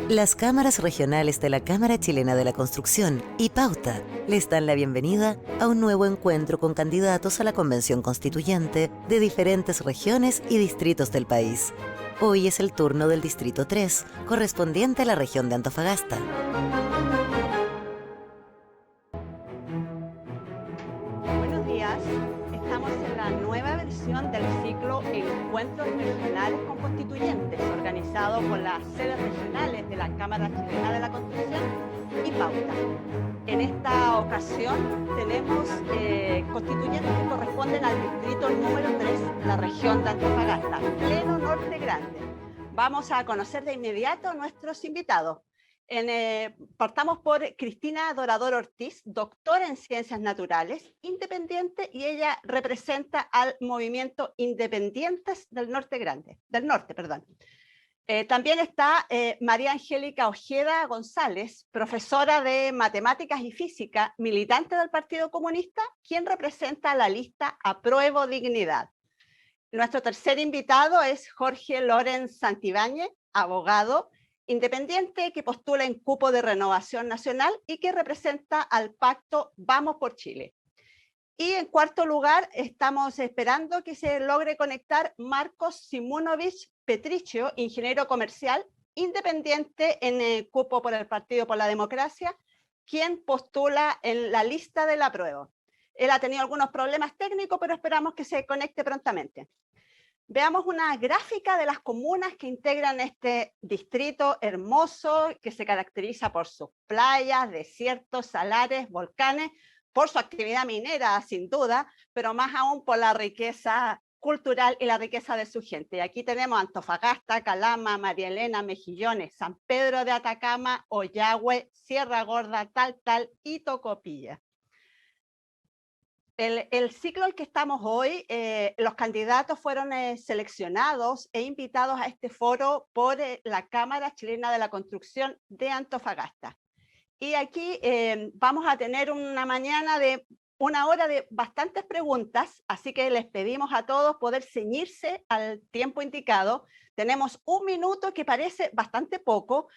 Las cámaras regionales de la Cámara Chilena de la Construcción y Pauta les dan la bienvenida a un nuevo encuentro con candidatos a la Convención Constituyente de diferentes regiones y distritos del país. Hoy es el turno del Distrito 3, correspondiente a la región de Antofagasta. Buenos días, estamos en la nueva versión del ciclo Encuentros Regionales con Constituyentes, organizado por las sedes regionales de la Cámara Chilena de la Construcción y Pauta. En esta ocasión tenemos constituyentes que corresponden al distrito número 3, la región de Antofagasta, pleno norte grande. Vamos a conocer de inmediato a nuestros invitados. Partamos por Cristina Dorador Ortiz, doctora en Ciencias Naturales, independiente, y ella representa al movimiento Independientes del Norte. También está María Angélica Ojeda González, profesora de Matemáticas y Física, militante del Partido Comunista, quien representa la lista Apruebo Dignidad. Nuestro tercer invitado es Jorge Lorenz Santibáñez, abogado, independiente que postula en cupo de Renovación Nacional y que representa al pacto Vamos por Chile. Y en cuarto lugar, estamos esperando que se logre conectar Marcos Simunovich Petricio, ingeniero comercial, independiente en el cupo por el Partido por la Democracia, quien postula en la lista del apruebo. Él ha tenido algunos problemas técnicos, pero esperamos que se conecte prontamente. Veamos una gráfica de las comunas que integran este distrito hermoso que se caracteriza por sus playas, desiertos, salares, volcanes, por su actividad minera, sin duda, pero más aún por la riqueza cultural y la riqueza de su gente. Y aquí tenemos Antofagasta, Calama, María Elena, Mejillones, San Pedro de Atacama, Ollagüe, Sierra Gorda, Taltal y Tocopilla. El ciclo al que estamos hoy, los candidatos fueron seleccionados e invitados a este foro por la Cámara Chilena de la Construcción de Antofagasta. Y aquí vamos a tener una mañana de una hora de bastantes preguntas, así que les pedimos a todos poder ceñirse al tiempo indicado. Tenemos un minuto que parece bastante poco,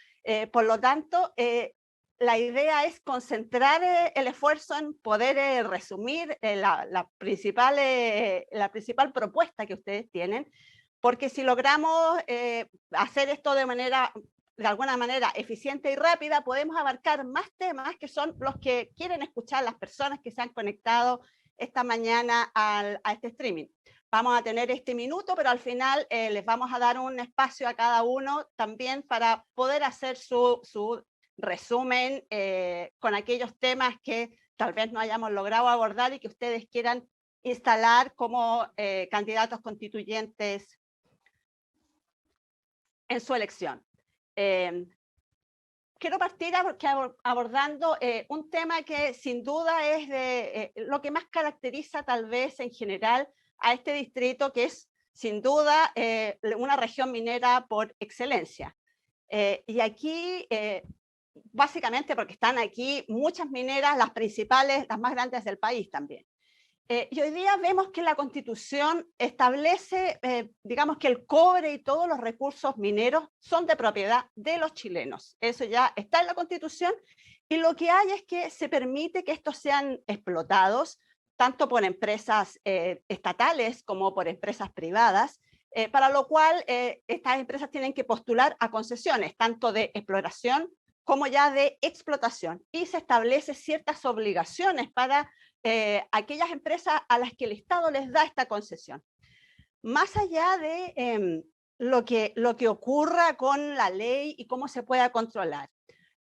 por lo tanto, la idea es concentrar el esfuerzo en poder resumir la principal propuesta que ustedes tienen, porque si logramos hacer esto de alguna manera eficiente y rápida, podemos abarcar más temas que son los que quieren escuchar las personas que se han conectado esta mañana a este streaming. Vamos a tener este minuto, pero al final les vamos a dar un espacio a cada uno también para poder hacer su resumen con aquellos temas que tal vez no hayamos logrado abordar y que ustedes quieran instalar como candidatos constituyentes en su elección. Quiero partir abordando un tema que sin duda es de lo que más caracteriza tal vez en general a este distrito, que es sin duda una región minera por excelencia. Y aquí básicamente porque están aquí muchas mineras, las principales, las más grandes del país también. Y hoy día vemos que la Constitución establece, digamos, que el cobre y todos los recursos mineros son de propiedad de los chilenos. Eso ya está en la Constitución, y lo que hay es que se permite que estos sean explotados tanto por empresas estatales como por empresas privadas, para lo cual estas empresas tienen que postular a concesiones, tanto de exploración como ya de explotación, y se establecen ciertas obligaciones para aquellas empresas a las que el Estado les da esta concesión. Más allá de lo que ocurra con la ley y cómo se pueda controlar,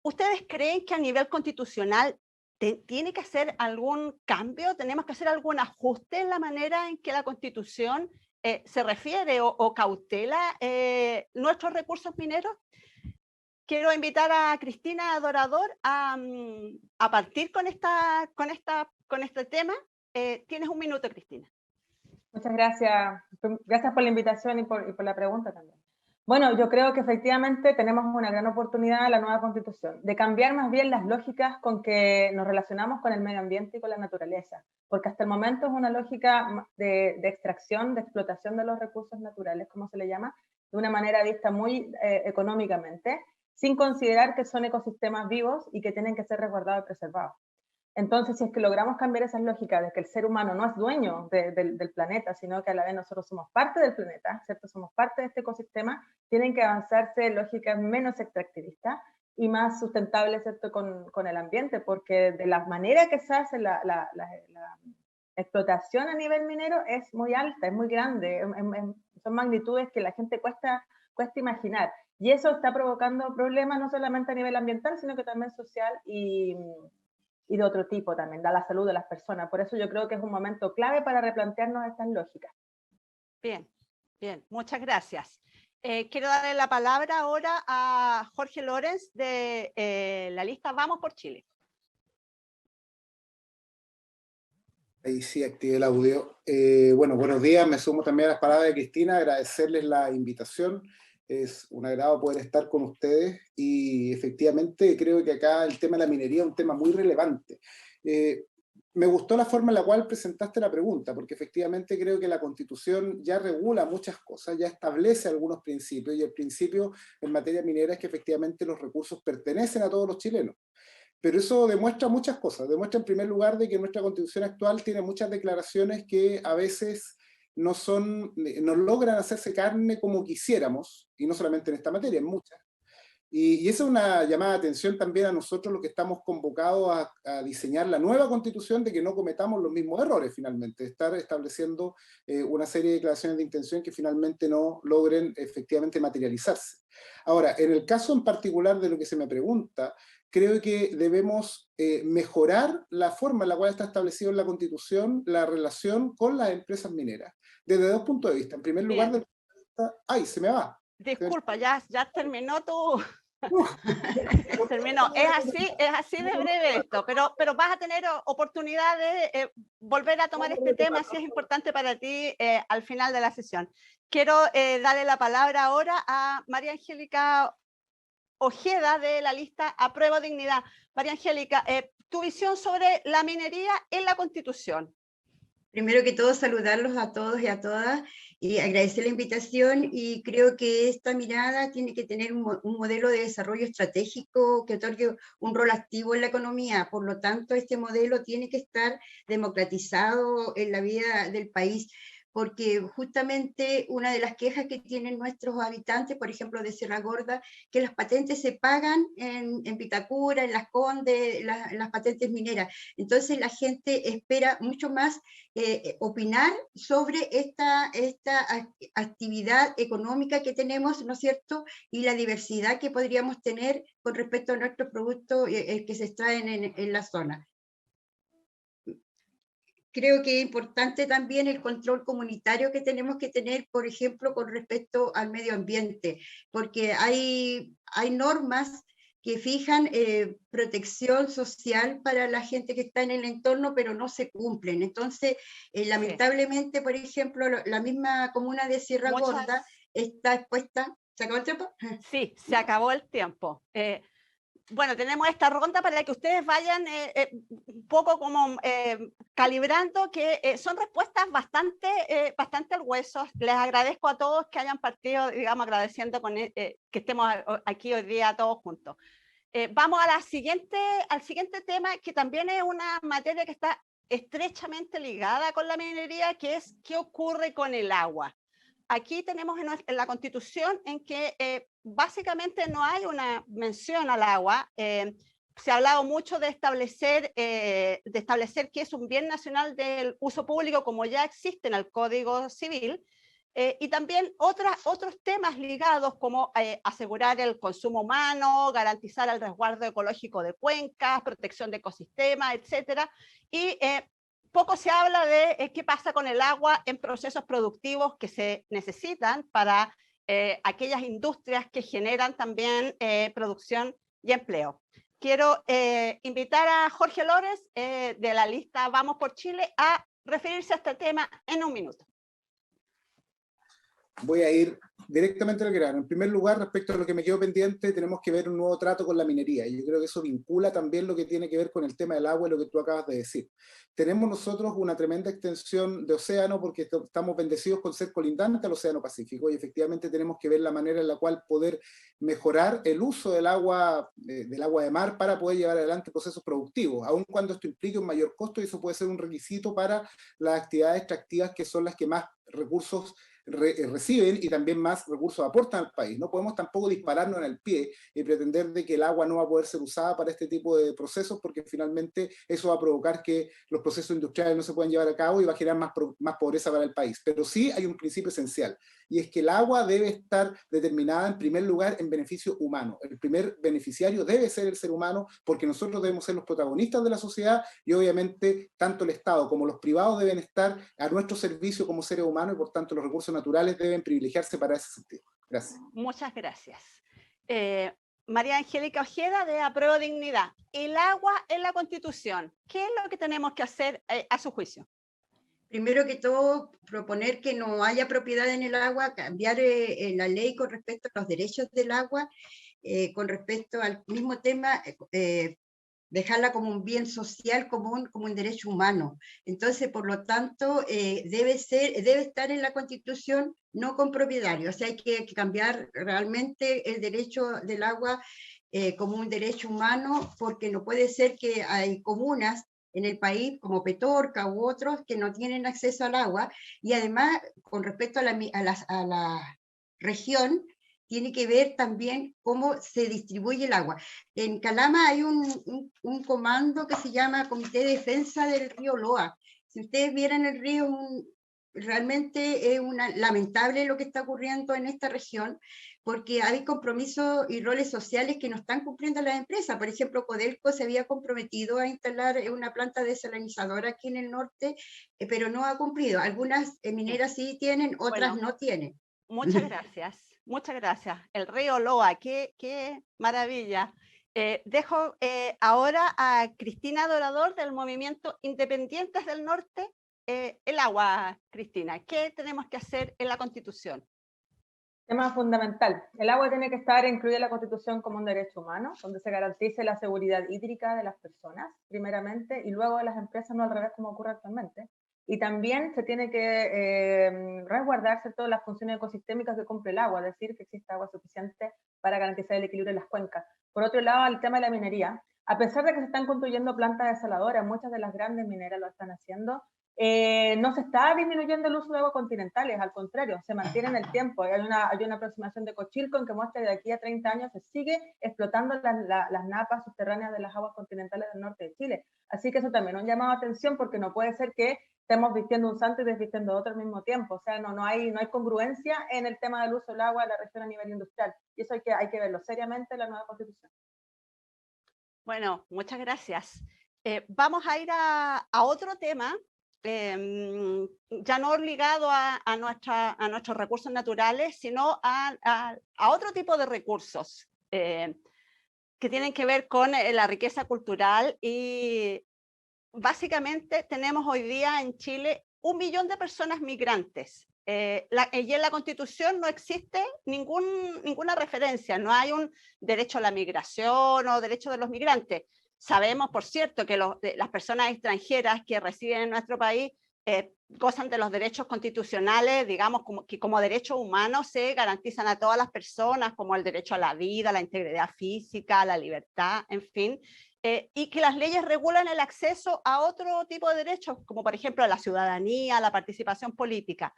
¿ustedes creen que a nivel constitucional tiene que hacer algún cambio? ¿Tenemos que hacer algún ajuste en la manera en que la Constitución se refiere o cautela nuestros recursos mineros? Quiero invitar a Cristina Dorador a partir con este tema. Tienes un minuto, Cristina. Muchas gracias. Gracias por la invitación y por la pregunta también. Bueno, yo creo que efectivamente tenemos una gran oportunidad en la nueva Constitución de cambiar más bien las lógicas con que nos relacionamos con el medio ambiente y con la naturaleza, porque hasta el momento es una lógica de extracción, de explotación de los recursos naturales, como se le llama, de una manera vista muy económicamente, sin considerar que son ecosistemas vivos y que tienen que ser resguardados y preservados. Entonces, si es que logramos cambiar esas lógicas de que el ser humano no es dueño del planeta, sino que a la vez nosotros somos parte del planeta, ¿cierto? Somos parte de este ecosistema, tienen que avanzarse lógicas menos extractivistas y más sustentables, ¿cierto? Con el ambiente, porque de la manera que se hace la explotación a nivel minero es muy alta, es muy grande, son magnitudes que la gente cuesta imaginar. Y eso está provocando problemas no solamente a nivel ambiental, sino que también social y de otro tipo también, da la salud de las personas. Por eso yo creo que es un momento clave para replantearnos estas lógicas. Bien, bien, muchas gracias. Quiero darle la palabra ahora a Jorge Lorenz de la lista Vamos por Chile. Ahí sí, activé el audio. Bueno, buenos días, me sumo también a las palabras de Cristina, agradecerles la invitación. Es un agrado poder estar con ustedes y efectivamente creo que acá el tema de la minería es un tema muy relevante. Me gustó la forma en la cual presentaste la pregunta, porque efectivamente creo que la Constitución ya regula muchas cosas, ya establece algunos principios, y el principio en materia minera es que efectivamente los recursos pertenecen a todos los chilenos. Pero eso demuestra muchas cosas. Demuestra en primer lugar de que nuestra Constitución actual tiene muchas declaraciones que a veces no logran hacerse carne como quisiéramos, y no solamente en esta materia, en muchas. Y esa es una llamada de atención también a nosotros los que estamos convocados a diseñar la nueva Constitución, de que no cometamos los mismos errores finalmente, de estar estableciendo una serie de declaraciones de intención que finalmente no logren efectivamente materializarse. Ahora, en el caso en particular de lo que se me pregunta, creo que debemos mejorar la forma en la cual está establecido en la Constitución la relación con las empresas mineras, desde dos puntos de vista. En primer lugar, desde el punto de vista... ¡Ay, se me va! Disculpa, ya terminó tu... terminó. Es así de breve esto, pero vas a tener oportunidad de volver a tomar este tema si es importante para ti al final de la sesión. Quiero darle la palabra ahora a María Angélica Ojeda de la lista Apruebo Dignidad. María Angélica, tu visión sobre la minería en la Constitución. Primero que todo, saludarlos a todos y a todas y agradecer la invitación, y creo que esta mirada tiene que tener un modelo de desarrollo estratégico que otorgue un rol activo en la economía. Por lo tanto, este modelo tiene que estar democratizado en la vida del país, porque justamente una de las quejas que tienen nuestros habitantes, por ejemplo, de Sierra Gorda, que las patentes se pagan en Vitacura, en Las Condes, las patentes mineras. Entonces la gente espera mucho más opinar sobre esta actividad económica que tenemos, ¿no es cierto?, y la diversidad que podríamos tener con respecto a nuestros productos que se extraen en la zona. Creo que es importante también el control comunitario que tenemos que tener, por ejemplo, con respecto al medio ambiente, porque hay normas que fijan protección social para la gente que está en el entorno, pero no se cumplen. Entonces, lamentablemente, por ejemplo, la misma comuna de Sierra Gorda está expuesta... ¿Se acabó el tiempo? Sí, se acabó el tiempo. Bueno, tenemos esta ronda para que ustedes vayan un poco como calibrando, que son respuestas bastante al hueso. Les agradezco a todos que hayan partido, digamos, agradeciendo que estemos aquí hoy día todos juntos. Vamos a al siguiente tema, que también es una materia que está estrechamente ligada con la minería, que es qué ocurre con el agua. Aquí tenemos en la Constitución en que básicamente no hay una mención al agua. Se ha hablado mucho de establecer que es un bien nacional del uso público, como ya existe en el Código Civil, y también otros temas ligados como asegurar el consumo humano, garantizar el resguardo ecológico de cuencas, protección de ecosistemas, etcétera. Y poco se habla de qué pasa con el agua en procesos productivos que se necesitan para aquellas industrias que generan también producción y empleo. Quiero invitar a Jorge Lorenz de la lista Vamos por Chile a referirse a este tema en un minuto. Voy a ir directamente al grano. En primer lugar, respecto a lo que me quedó pendiente, tenemos que ver un nuevo trato con la minería. Y yo creo que eso vincula también lo que tiene que ver con el tema del agua y lo que tú acabas de decir. Tenemos nosotros una tremenda extensión de océano porque estamos bendecidos con ser colindante al Océano Pacífico y efectivamente tenemos que ver la manera en la cual poder mejorar el uso del agua de mar para poder llevar adelante procesos productivos, aun cuando esto implique un mayor costo y eso puede ser un requisito para las actividades extractivas que son las que más recursos reciben y también más recursos aportan al país. No podemos tampoco dispararnos en el pie y pretender de que el agua no va a poder ser usada para este tipo de procesos porque finalmente eso va a provocar que los procesos industriales no se puedan llevar a cabo y va a generar más pobreza para el país. Pero sí hay un principio esencial y es que el agua debe estar determinada en primer lugar en beneficio humano. El primer beneficiario debe ser el ser humano porque nosotros debemos ser los protagonistas de la sociedad y obviamente tanto el Estado como los privados deben estar a nuestro servicio como seres humanos y por tanto los recursos naturales deben privilegiarse para ese sentido. Gracias. Muchas gracias. María Angélica Ojeda de Apruebo Dignidad. El agua en la Constitución. ¿Qué es lo que tenemos que hacer a su juicio? Primero que todo, proponer que no haya propiedad en el agua, cambiar la ley con respecto a los derechos del agua, con respecto al mismo tema, dejarla como un bien social común, como un derecho humano. Entonces, por lo tanto, debe estar en la Constitución, no con propietario. O sea, hay que cambiar realmente el derecho del agua como un derecho humano, porque no puede ser que hay comunas en el país, como Petorca u otros, que no tienen acceso al agua, y además, con respecto a la región, tiene que ver también cómo se distribuye el agua. En Calama hay un comando que se llama Comité de Defensa del Río Loa. Si ustedes vieran el río, realmente es lamentable lo que está ocurriendo en esta región, porque hay compromisos y roles sociales que no están cumpliendo las empresas. Por ejemplo, Codelco se había comprometido a instalar una planta desalinizadora aquí en el norte, pero no ha cumplido. Algunas mineras sí tienen, otras no tienen. Muchas gracias. Muchas gracias. El río Loa, qué maravilla. Dejo ahora a Cristina Dorador del Movimiento Independientes del Norte. El agua, Cristina, ¿qué tenemos que hacer en la Constitución? Tema fundamental. El agua tiene que estar incluida en la Constitución como un derecho humano, donde se garantice la seguridad hídrica de las personas, primeramente, y luego de las empresas, no al revés como ocurre actualmente. Y también se tiene que resguardarse todas las funciones ecosistémicas que cumple el agua, es decir, que exista agua suficiente para garantizar el equilibrio en las cuencas. Por otro lado, el tema de la minería. A pesar de que se están construyendo plantas desaladoras, muchas de las grandes mineras lo están haciendo, no se está disminuyendo el uso de aguas continentales, al contrario, se mantiene en el tiempo. Hay una aproximación de Cochilco que muestra que de aquí a 30 años se sigue explotando las napas subterráneas de las aguas continentales del norte de Chile. Así que eso también es un llamado a atención porque no puede ser que estemos vistiendo un santo y desvistiendo otro al mismo tiempo. O sea, no hay congruencia en el tema del uso del agua en la región a nivel industrial. Y eso hay que verlo seriamente en la nueva Constitución. Bueno, muchas gracias. Vamos a ir a otro tema, ya no ligado a nuestros recursos naturales, sino a otro tipo de recursos que tienen que ver con la riqueza cultural. Y básicamente tenemos hoy día en Chile 1 millón de personas migrantes. Y en la Constitución no existe ninguna referencia, no hay un derecho a la migración o derecho de los migrantes. Sabemos, por cierto, que las personas extranjeras que residen en nuestro país gozan de los derechos constitucionales, digamos, que como derechos humanos se garantizan a todas las personas, como el derecho a la vida, la integridad física, la libertad, en fin, y que las leyes regulan el acceso a otro tipo de derechos, como por ejemplo la ciudadanía, la participación política.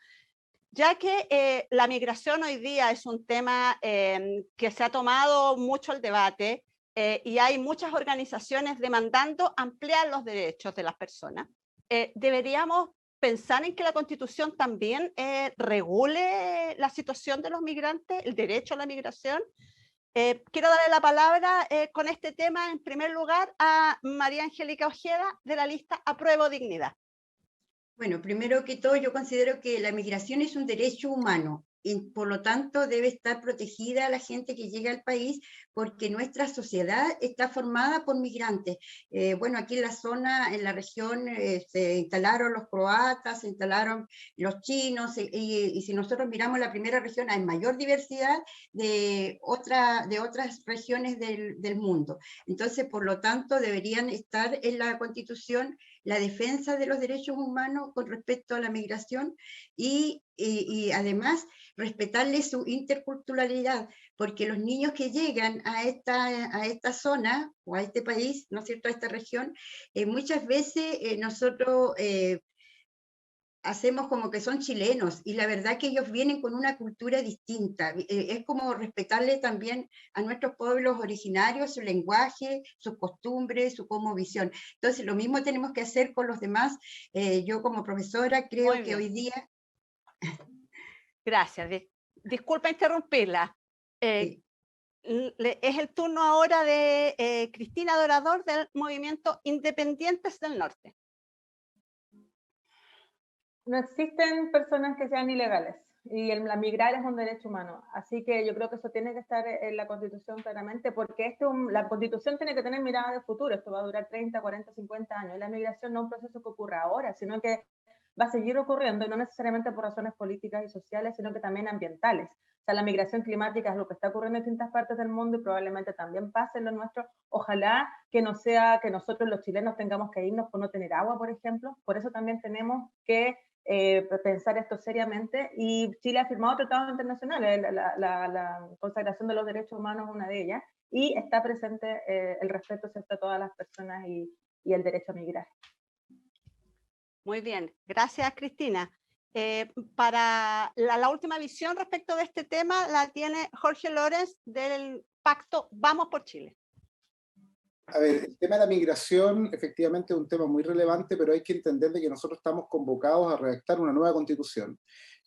Ya que la migración hoy día es un tema que se ha tomado mucho el debate y hay muchas organizaciones demandando ampliar los derechos de las personas, deberíamos pensar en que la Constitución también regule la situación de los migrantes, el derecho a la migración. Quiero darle la palabra con este tema, en primer lugar, a María Angélica Ojeda de la lista Apruebo Dignidad. Bueno, primero que todo, yo considero que la migración es un derecho humano y por lo tanto debe estar protegida la gente que llega al país, porque nuestra sociedad está formada por migrantes. Bueno, aquí en la zona, en la región, se instalaron los croatas, se instalaron los chinos, y si nosotros miramos la primera región, hay mayor diversidad de otras regiones del mundo. Entonces, por lo tanto, deberían estar en la Constitución la defensa de los derechos humanos con respecto a la migración y además respetarle su interculturalidad, porque los niños que llegan a esta zona o a este país, ¿no es cierto?, a esta región, muchas veces nosotros hacemos como que son chilenos, y la verdad que ellos vienen con una cultura distinta. Es como respetarle también a nuestros pueblos originarios, su lenguaje, sus costumbres, su cosmovisión. Entonces, lo mismo tenemos que hacer con los demás. Yo como profesora creo que hoy día... Gracias. Disculpa interrumpirla. Sí. Es el turno ahora de Cristina Dorador del Movimiento Independientes del Norte. No existen personas que sean ilegales y la migrar es un derecho humano. Así que yo creo que eso tiene que estar en la Constitución claramente, porque la Constitución tiene que tener mirada de futuro. Esto va a durar 30, 40, 50 años. Y la migración no es un proceso que ocurra ahora, sino que va a seguir ocurriendo, y no necesariamente por razones políticas y sociales, sino que también ambientales. O sea, la migración climática es lo que está ocurriendo en distintas partes del mundo y probablemente también pase en lo nuestro. Ojalá que no sea que nosotros los chilenos tengamos que irnos por no tener agua, por ejemplo. Por eso también tenemos que pensar esto seriamente, y Chile ha firmado tratados internacionales, la consagración de los derechos humanos es una de ellas, y está presente el respeto a todas las personas y el derecho a migrar. Muy bien, gracias Cristina. Para la última visión respecto de este tema la tiene Jorge Lorenz del Pacto Vamos por Chile. A ver, el tema de la migración efectivamente es un tema muy relevante, pero hay que entender de que nosotros estamos convocados a redactar una nueva constitución.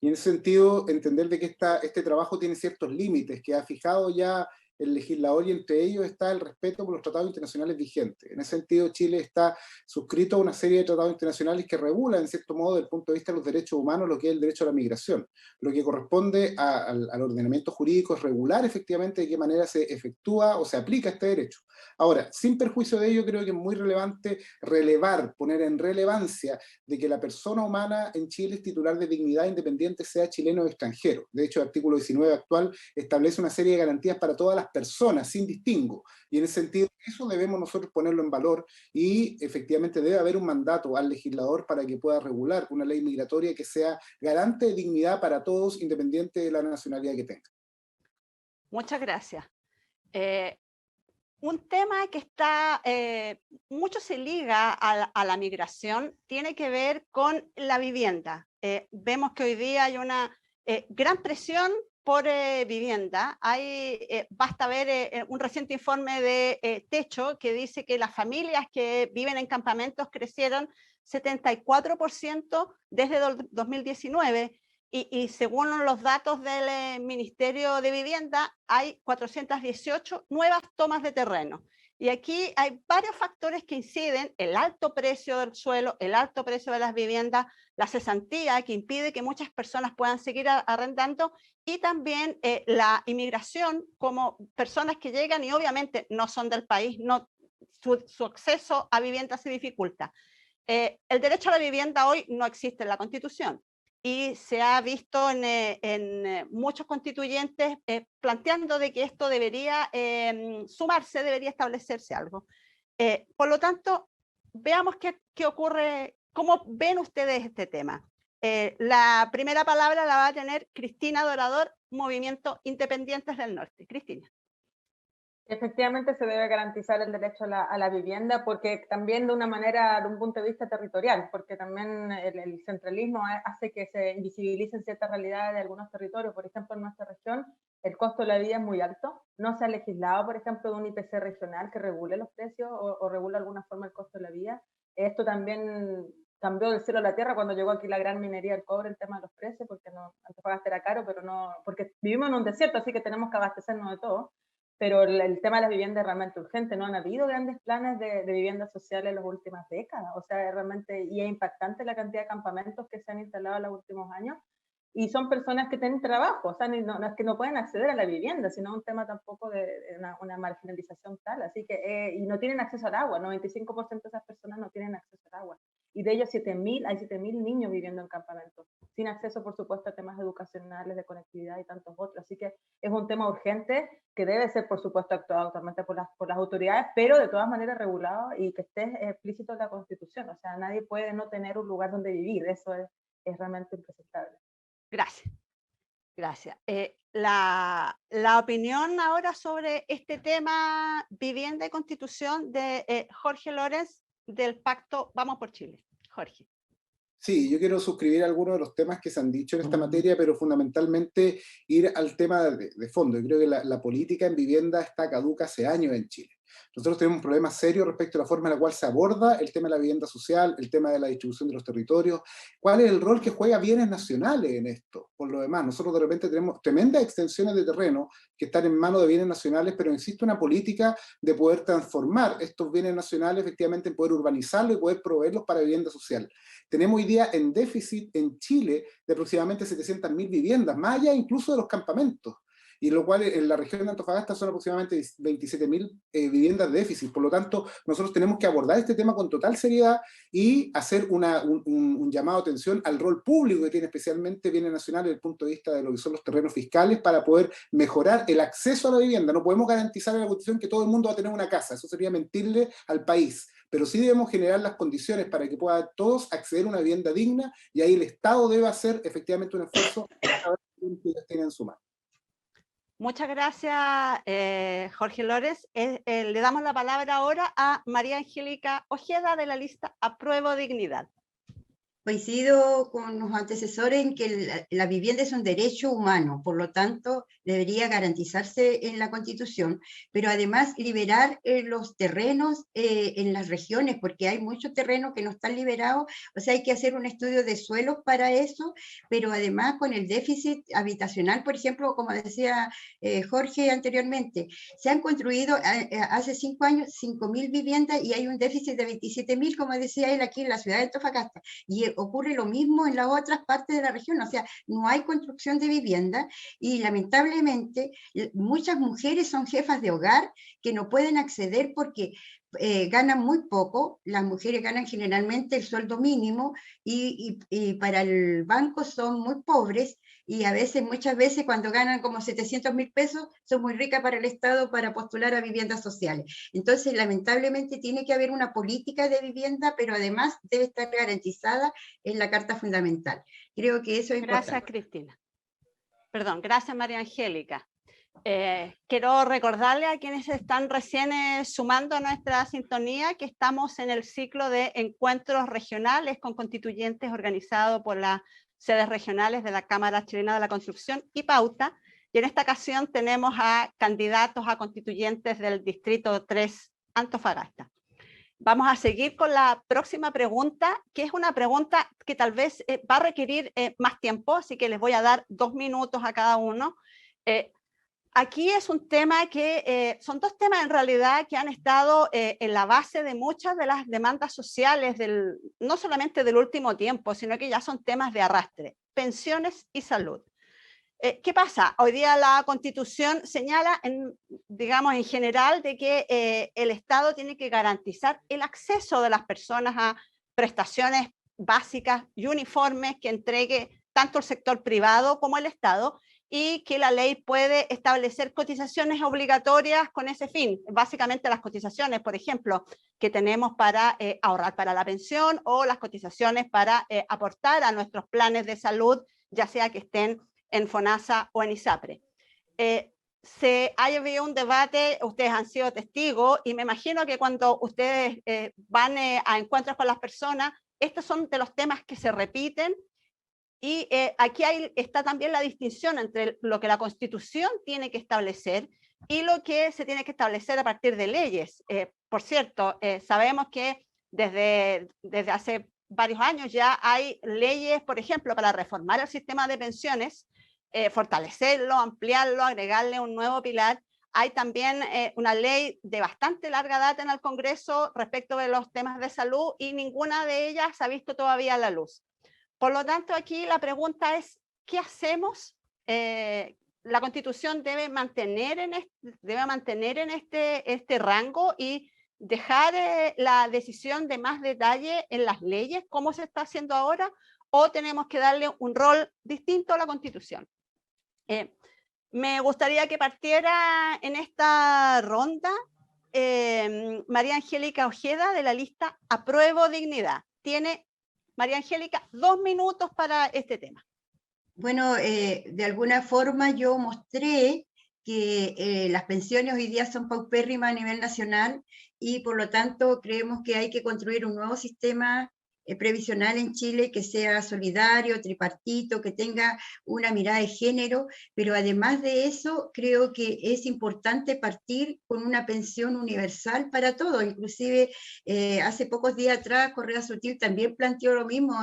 Y en ese sentido, entender de que este trabajo tiene ciertos límites que ha fijado ya el legislador, y entre ellos está el respeto por los tratados internacionales vigentes. En ese sentido, Chile está suscrito a una serie de tratados internacionales que regulan, en cierto modo, desde el punto de vista de los derechos humanos, lo que es el derecho a la migración. Lo que corresponde al ordenamiento jurídico es regular efectivamente de qué manera se efectúa o se aplica este derecho. Ahora, sin perjuicio de ello, creo que es muy relevante poner en relevancia de que la persona humana en Chile es titular de dignidad independiente, sea chileno o extranjero. De hecho, el artículo 19 actual establece una serie de garantías para todas las personas, sin distingo. Y en ese sentido, eso debemos nosotros ponerlo en valor, y efectivamente debe haber un mandato al legislador para que pueda regular una ley migratoria que sea garante de dignidad para todos, independiente de la nacionalidad que tenga. Muchas gracias. Un tema que está, mucho se liga a la migración, tiene que ver con la vivienda. Vemos que hoy día hay una gran presión por vivienda. Basta ver un reciente informe de Techo que dice que las familias que viven en campamentos crecieron 74% desde 2019. Y según los datos del Ministerio de Vivienda, hay 418 nuevas tomas de terreno. Y aquí hay varios factores que inciden: el alto precio del suelo, el alto precio de las viviendas, la cesantía que impide que muchas personas puedan seguir arrendando, y también la inmigración, como personas que llegan y obviamente no son del país, su acceso a vivienda se dificulta. El derecho a la vivienda hoy no existe en la Constitución, y se ha visto en muchos constituyentes planteando de que esto debería sumarse, debería establecerse algo. Por lo tanto, veamos qué ocurre, cómo ven ustedes este tema. La primera palabra la va a tener Cristina Dorador, Movimiento Independientes del Norte. Cristina. Efectivamente se debe garantizar el derecho a la vivienda, porque también de una manera, de un punto de vista territorial, porque también el centralismo hace que se invisibilicen ciertas realidades de algunos territorios. Por ejemplo, en nuestra región el costo de la vida es muy alto, no se ha legislado, por ejemplo, de un IPC regional que regule los precios o regule de alguna forma el costo de la vida. Esto también cambió del cielo a la tierra cuando llegó aquí la gran minería del cobre, el tema de los precios, porque Antofagasta era caro, pero no, porque vivimos en un desierto, así que tenemos que abastecernos de todo. Pero el tema de las viviendas es realmente urgente. No han habido grandes planes de viviendas sociales en las últimas décadas. O sea, realmente, y es impactante la cantidad de campamentos que se han instalado en los últimos años. y son personas que tienen trabajo, o sea, no es que no pueden acceder a la vivienda, sino un tema tampoco de una marginalización tal, así que, y no tienen acceso al agua, 95% de esas personas no tienen acceso al agua, y de ellos hay 7.000 niños viviendo en campamentos, sin acceso, por supuesto, a temas educacionales, de conectividad y tantos otros, así que es un tema urgente que debe ser, por supuesto, actuado actualmente por las autoridades, pero de todas maneras regulado y que esté explícito en la Constitución, o sea, nadie puede no tener un lugar donde vivir, eso es realmente impresentable. Gracias. Gracias. La opinión ahora sobre este tema, vivienda y constitución, de Jorge Lorenz, del Pacto Vamos por Chile. Jorge. Sí, yo quiero suscribir algunos de los temas que se han dicho en esta materia, pero fundamentalmente ir al tema de fondo. Yo creo que la política en vivienda está caduca hace años en Chile. Nosotros tenemos un problema serio respecto a la forma en la cual se aborda el tema de la vivienda social, el tema de la distribución de los territorios, cuál es el rol que juega bienes nacionales en esto. Por lo demás, nosotros de repente tenemos tremendas extensiones de terreno que están en manos de bienes nacionales, pero no existe una política de poder transformar estos bienes nacionales efectivamente en poder urbanizarlos y poder proveerlos para vivienda social. Tenemos hoy día en déficit en Chile de aproximadamente 700.000 viviendas, más allá incluso de los campamentos, y lo cual en la región de Antofagasta son aproximadamente 27.000 viviendas de déficit. Por lo tanto, nosotros tenemos que abordar este tema con total seriedad y hacer un llamado de atención al rol público que tiene especialmente bienes nacionales desde el punto de vista de lo que son los terrenos fiscales para poder mejorar el acceso a la vivienda. No podemos garantizar en la Constitución que todo el mundo va a tener una casa, eso sería mentirle al país, pero sí debemos generar las condiciones para que puedan todos acceder a una vivienda digna, y ahí el Estado debe hacer efectivamente un esfuerzo para ver qué ellos tienen en su mano. Muchas gracias, Jorge Lorenz. Le damos la palabra ahora a María Angélica Ojeda, de la lista Apruebo Dignidad. Coincido con los antecesores en que la vivienda es un derecho humano, por lo tanto debería garantizarse en la Constitución, pero además liberar los terrenos en las regiones, porque hay muchos terrenos que no están liberados, o sea, hay que hacer un estudio de suelos para eso, pero además con el déficit habitacional, por ejemplo, como decía Jorge anteriormente, se han construido hace 5 años 5.000 viviendas y hay un déficit de 27.000, como decía él, aquí en la ciudad de Antofagasta, y ocurre lo mismo en las otras partes de la región, o sea, no hay construcción de vivienda y lamentablemente muchas mujeres son jefas de hogar que no pueden acceder porque ganan muy poco, las mujeres ganan generalmente el sueldo mínimo y para el banco son muy pobres, y a veces, muchas veces cuando ganan como 700.000 pesos, son muy ricas para el Estado para postular a viviendas sociales. Entonces, lamentablemente tiene que haber una política de vivienda, pero además debe estar garantizada en la Carta Fundamental. Creo que eso es importante. Gracias, Cristina. Perdón, gracias, María Angélica. Quiero recordarle a quienes están recién sumando a nuestra sintonía que estamos en el ciclo de encuentros regionales con constituyentes organizado por las sedes regionales de la Cámara Chilena de la Construcción y Pauta, y en esta ocasión tenemos a candidatos a constituyentes del Distrito 3 Antofagasta. Vamos a seguir con la próxima pregunta, que es una pregunta que tal vez va a requerir más tiempo, así que les voy a dar 2 minutos a cada uno. Aquí es un tema que, son 2 temas en realidad que han estado en la base de muchas de las demandas sociales, no solamente del último tiempo, sino que ya son temas de arrastre: pensiones y salud. ¿Qué pasa? Hoy día la Constitución señala, digamos en general, de que el Estado tiene que garantizar el acceso de las personas a prestaciones básicas y uniformes que entregue tanto el sector privado como el Estado, y que la ley puede establecer cotizaciones obligatorias con ese fin. Básicamente las cotizaciones, por ejemplo, que tenemos para ahorrar para la pensión, o las cotizaciones para aportar a nuestros planes de salud, ya sea que estén en FONASA o en ISAPRE. Ha habido un debate, ustedes han sido testigos, y me imagino que cuando ustedes van a encuentros con las personas, estos son de los temas que se repiten. Y aquí está también la distinción entre lo que la Constitución tiene que establecer y lo que se tiene que establecer a partir de leyes. Por cierto, sabemos que desde hace varios años ya hay leyes, por ejemplo, para reformar el sistema de pensiones, fortalecerlo, ampliarlo, agregarle un nuevo pilar. Hay también una ley de bastante larga data en el Congreso respecto de los temas de salud, y ninguna de ellas ha visto todavía la luz. Por lo tanto, aquí la pregunta es, ¿qué hacemos? La Constitución debe mantener en este rango y dejar la decisión de más detalle en las leyes, como se está haciendo ahora, o tenemos que darle un rol distinto a la Constitución. Me gustaría que partiera en esta ronda María Angélica Ojeda, de la lista Apruebo Dignidad. Tiene, María Angélica, 2 minutos para este tema. Bueno, de alguna forma yo mostré que las pensiones hoy día son paupérrimas a nivel nacional y por lo tanto creemos que hay que construir un nuevo sistema previsional en Chile que sea solidario, tripartito, que tenga una mirada de género, pero además de eso creo que es importante partir con una pensión universal para todos. Inclusive hace pocos días atrás Correa Sutil también planteó lo mismo,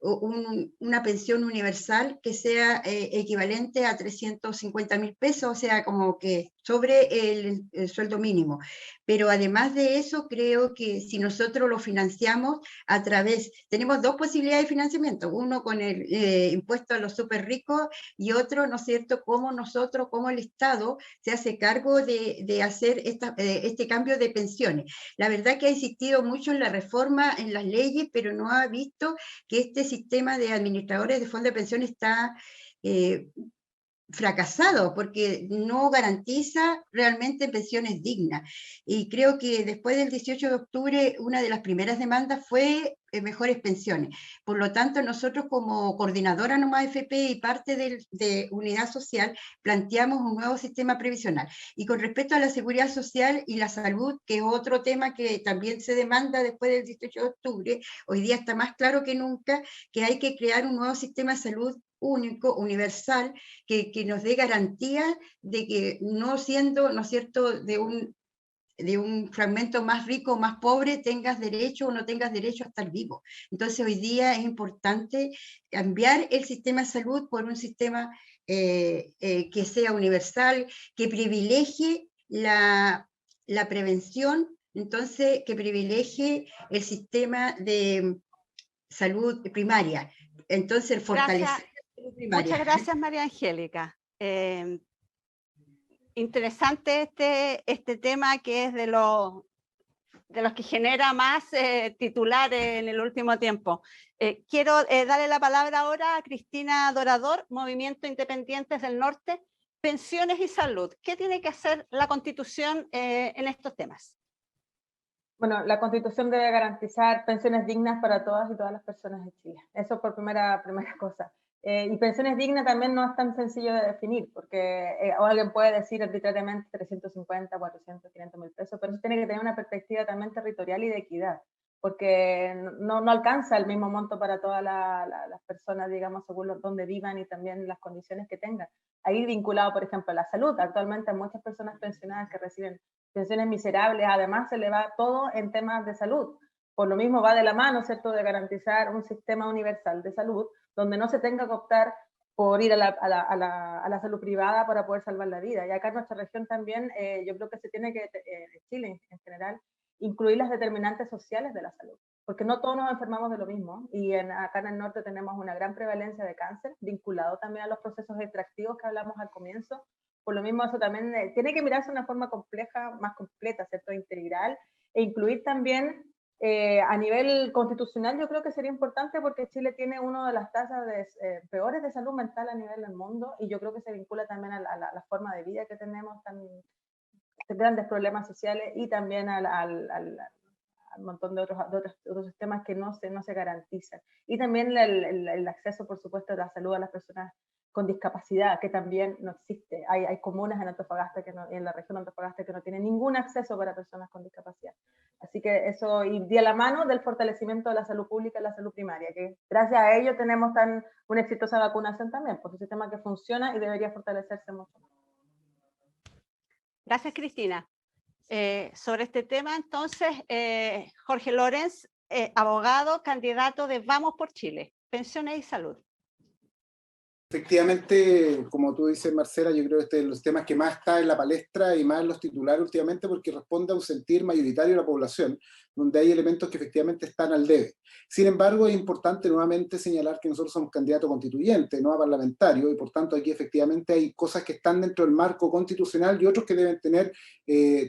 una pensión universal que sea equivalente a 350.000 pesos, o sea, como que sobre el sueldo mínimo. Pero además de eso, creo que si nosotros lo financiamos a través, tenemos 2 posibilidades de financiamiento, uno con el impuesto a los súper ricos y otro, ¿no es cierto?, cómo nosotros, como el Estado, se hace cargo de hacer este cambio de pensiones. La verdad que ha insistido mucho en la reforma, en las leyes, pero no ha visto que este sistema de administradores de fondos de pensión está fracasado porque no garantiza realmente pensiones dignas. Y creo que después del 18 de octubre una de las primeras demandas fue mejores pensiones. Por lo tanto, nosotros como coordinadora Nomás FP y parte de Unidad Social planteamos un nuevo sistema previsional. Y con respecto a la seguridad social y la salud, que es otro tema que también se demanda después del 18 de octubre, hoy día está más claro que nunca que hay que crear un nuevo sistema de salud único, universal, que nos dé garantía de que no siendo, ¿no es cierto?, de un fragmento más rico o más pobre, tengas derecho o no tengas derecho a estar vivo. Entonces hoy día es importante cambiar el sistema de salud por un sistema que sea universal, que privilegie la prevención, entonces que privilegie el sistema de salud primaria. Entonces fortalecer Muchas gracias, María Angélica. Interesante este tema, que es de los que genera más titulares en el último tiempo. Quiero darle la palabra ahora a Cristina Dorador, Movimiento Independientes del Norte, Pensiones y Salud. ¿Qué tiene que hacer la Constitución en estos temas? Bueno, la Constitución debe garantizar pensiones dignas para todas y todas las personas de Chile. Eso por primera cosa. Y pensiones dignas también no es tan sencillo de definir, porque alguien puede decir arbitrariamente 350, 400, 500 mil pesos, pero eso tiene que tener una perspectiva también territorial y de equidad, porque no alcanza el mismo monto para todas las personas, digamos, según donde vivan y también las condiciones que tengan. Ahí vinculado, por ejemplo, a la salud. Actualmente hay muchas personas pensionadas que reciben pensiones miserables, además se le va todo en temas de salud. Por lo mismo va de la mano, ¿cierto?, de garantizar un sistema universal de salud, donde no se tenga que optar por ir a la salud privada para poder salvar la vida. Y acá en nuestra región también, yo creo que se tiene que, Chile en general, incluir las determinantes sociales de la salud, porque no todos nos enfermamos de lo mismo, y acá en el norte tenemos una gran prevalencia de cáncer, vinculado también a los procesos extractivos que hablamos al comienzo. Por lo mismo, eso también tiene que mirarse de una forma compleja, más completa, ¿cierto?, integral, e incluir también a nivel constitucional. Yo creo que sería importante, porque Chile tiene una de las tasas peores de salud mental a nivel del mundo, y yo creo que se vincula también a la forma de vida que tenemos, grandes problemas sociales, y también al montón de otros sistemas que no se garantizan. Y también el acceso, por supuesto, a la salud a las personas con discapacidad, que también no existe. Hay comunas en Antofagasta, en la región de Antofagasta, que no tienen ningún acceso para personas con discapacidad. Así que eso iría a la mano del fortalecimiento de la salud pública y la salud primaria, que gracias a ello tenemos una exitosa vacunación también, porque es un sistema que funciona y debería fortalecerse mucho más. Gracias, Cristina. Sobre este tema, entonces, Jorge Lorenz, abogado, candidato de Vamos por Chile, Pensiones y Salud. Efectivamente, como tú dices, Marcela, yo creo que este es de los temas que más está en la palestra y más en los titulares últimamente porque responde a un sentir mayoritario de la población, donde hay elementos que efectivamente están al debe. Sin embargo, es importante nuevamente señalar que nosotros somos candidatos constituyentes, no a parlamentarios, y por tanto aquí efectivamente hay cosas que están dentro del marco constitucional y otros que deben tener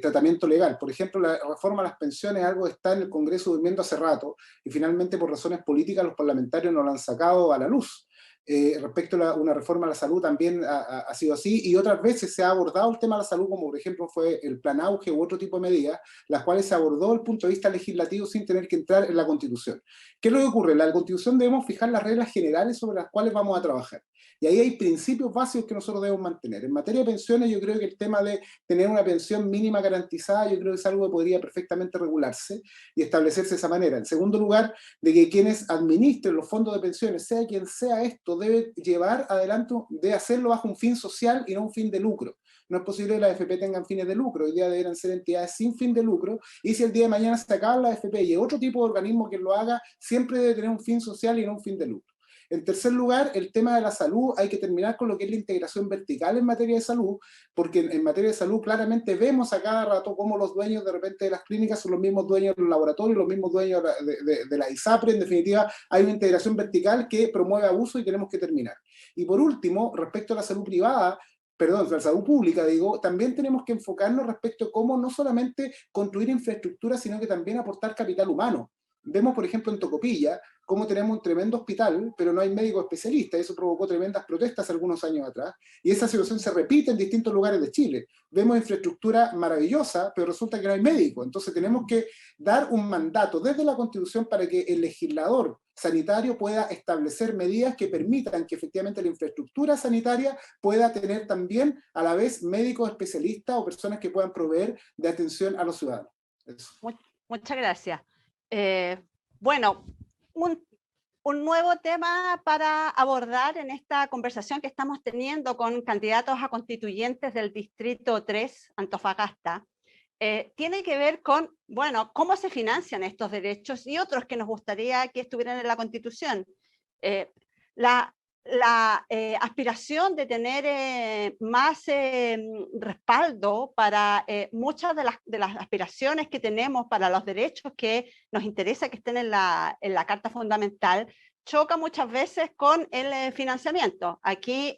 tratamiento legal. Por ejemplo, la reforma a las pensiones es algo que está en el Congreso durmiendo hace rato, y finalmente por razones políticas los parlamentarios no lo han sacado a la luz. Respecto a una reforma a la salud también ha sido así, y otras veces se ha abordado el tema de la salud, como por ejemplo fue el plan auge u otro tipo de medidas, las cuales se abordó desde el punto de vista legislativo sin tener que entrar en la Constitución. ¿Qué es lo que ocurre? En la Constitución debemos fijar las reglas generales sobre las cuales vamos a trabajar, y ahí hay principios básicos que nosotros debemos mantener. En materia de pensiones, yo creo que el tema de tener una pensión mínima garantizada, yo creo que es algo que podría perfectamente regularse y establecerse de esa manera. En segundo lugar, de que quienes administren los fondos de pensiones, sea quien sea esto, debe llevar adelante, de hacerlo bajo un fin social y no un fin de lucro. No es posible que las AFP tengan fines de lucro, hoy día deberían ser entidades sin fin de lucro, y si el día de mañana se acaban las AFP y otro tipo de organismo que lo haga, siempre debe tener un fin social y no un fin de lucro. En tercer lugar, el tema de la salud, hay que terminar con lo que es la integración vertical en materia de salud, porque en materia de salud claramente vemos a cada rato cómo los dueños de repente de las clínicas son los mismos dueños de los laboratorios, los mismos dueños de la ISAPRE. En definitiva, hay una integración vertical que promueve abuso y tenemos que terminar. Y por último, respecto a la salud privada, perdón, la salud pública, digo, también tenemos que enfocarnos respecto a cómo no solamente construir infraestructura, sino que también aportar capital humano. Vemos, por ejemplo, en Tocopilla, cómo tenemos un tremendo hospital, pero no hay médicos especialistas. Eso provocó tremendas protestas algunos años atrás, y esa situación se repite en distintos lugares de Chile. Vemos infraestructura maravillosa, pero resulta que no hay médicos. Entonces tenemos que dar un mandato desde la Constitución para que el legislador sanitario pueda establecer medidas que permitan que efectivamente la infraestructura sanitaria pueda tener también a la vez médicos especialistas o personas que puedan proveer de atención a los ciudadanos. Eso. Muchas gracias. Bueno, un nuevo tema para abordar en esta conversación que estamos teniendo con candidatos a constituyentes del Distrito 3, Antofagasta, tiene que ver con, bueno, cómo se financian estos derechos y otros que nos gustaría que estuvieran en la Constitución. La aspiración de tener más respaldo para muchas de las aspiraciones que tenemos para los derechos que nos interesa que estén en la Carta Fundamental choca muchas veces con el financiamiento. Aquí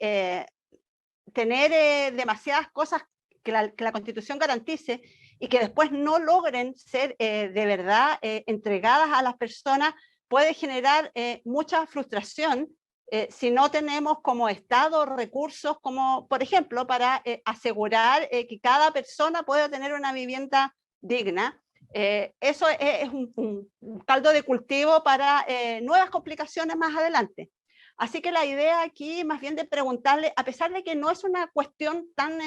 tener demasiadas cosas que la Constitución garantice y que después no logren ser de verdad entregadas a las personas puede generar mucha frustración si no tenemos como Estado recursos como, por ejemplo, para asegurar que cada persona pueda tener una vivienda digna. Eso es un caldo de cultivo para nuevas complicaciones más adelante. Así que la idea aquí más bien de preguntarle, a pesar de que no es una cuestión tan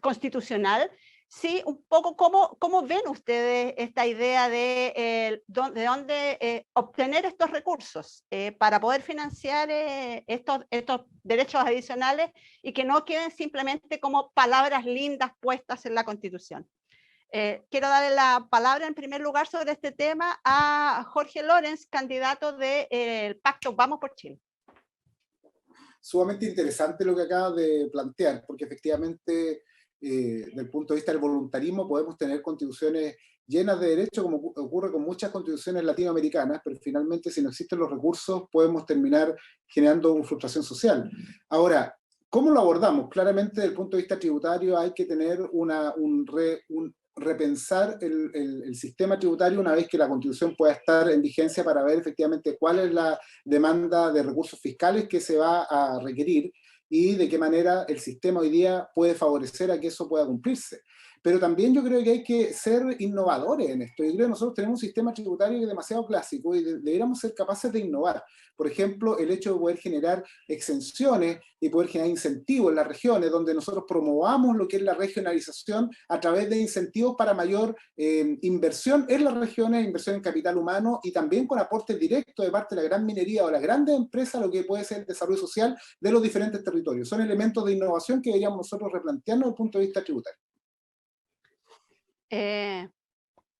constitucional, sí, un poco cómo ven ustedes esta idea de dónde obtener estos recursos para poder financiar estos derechos adicionales y que no queden simplemente como palabras lindas puestas en la Constitución. Quiero darle la palabra en primer lugar sobre este tema a Jorge Lorenz, candidato del Pacto Vamos por Chile. Sumamente interesante lo que acabas de plantear, porque efectivamente desde el punto de vista del voluntarismo podemos tener constituciones llenas de derechos, como ocurre con muchas constituciones latinoamericanas, pero finalmente si no existen los recursos podemos terminar generando una frustración social. Ahora, ¿cómo lo abordamos? Claramente desde el punto de vista tributario hay que tener repensar el sistema tributario una vez que la Constitución pueda estar en vigencia para ver efectivamente cuál es la demanda de recursos fiscales que se va a requerir y de qué manera el sistema hoy día puede favorecer a que eso pueda cumplirse. Pero también yo creo que hay que ser innovadores en esto. Yo creo que nosotros tenemos un sistema tributario que es demasiado clásico y deberíamos ser capaces de innovar. Por ejemplo, el hecho de poder generar exenciones y poder generar incentivos en las regiones, donde nosotros promovamos lo que es la regionalización a través de incentivos para mayor inversión en las regiones, inversión en capital humano y también con aportes directos de parte de la gran minería o las grandes empresas, lo que puede ser el desarrollo social de los diferentes territorios. Son elementos de innovación que deberíamos nosotros replantearnos desde el punto de vista tributario.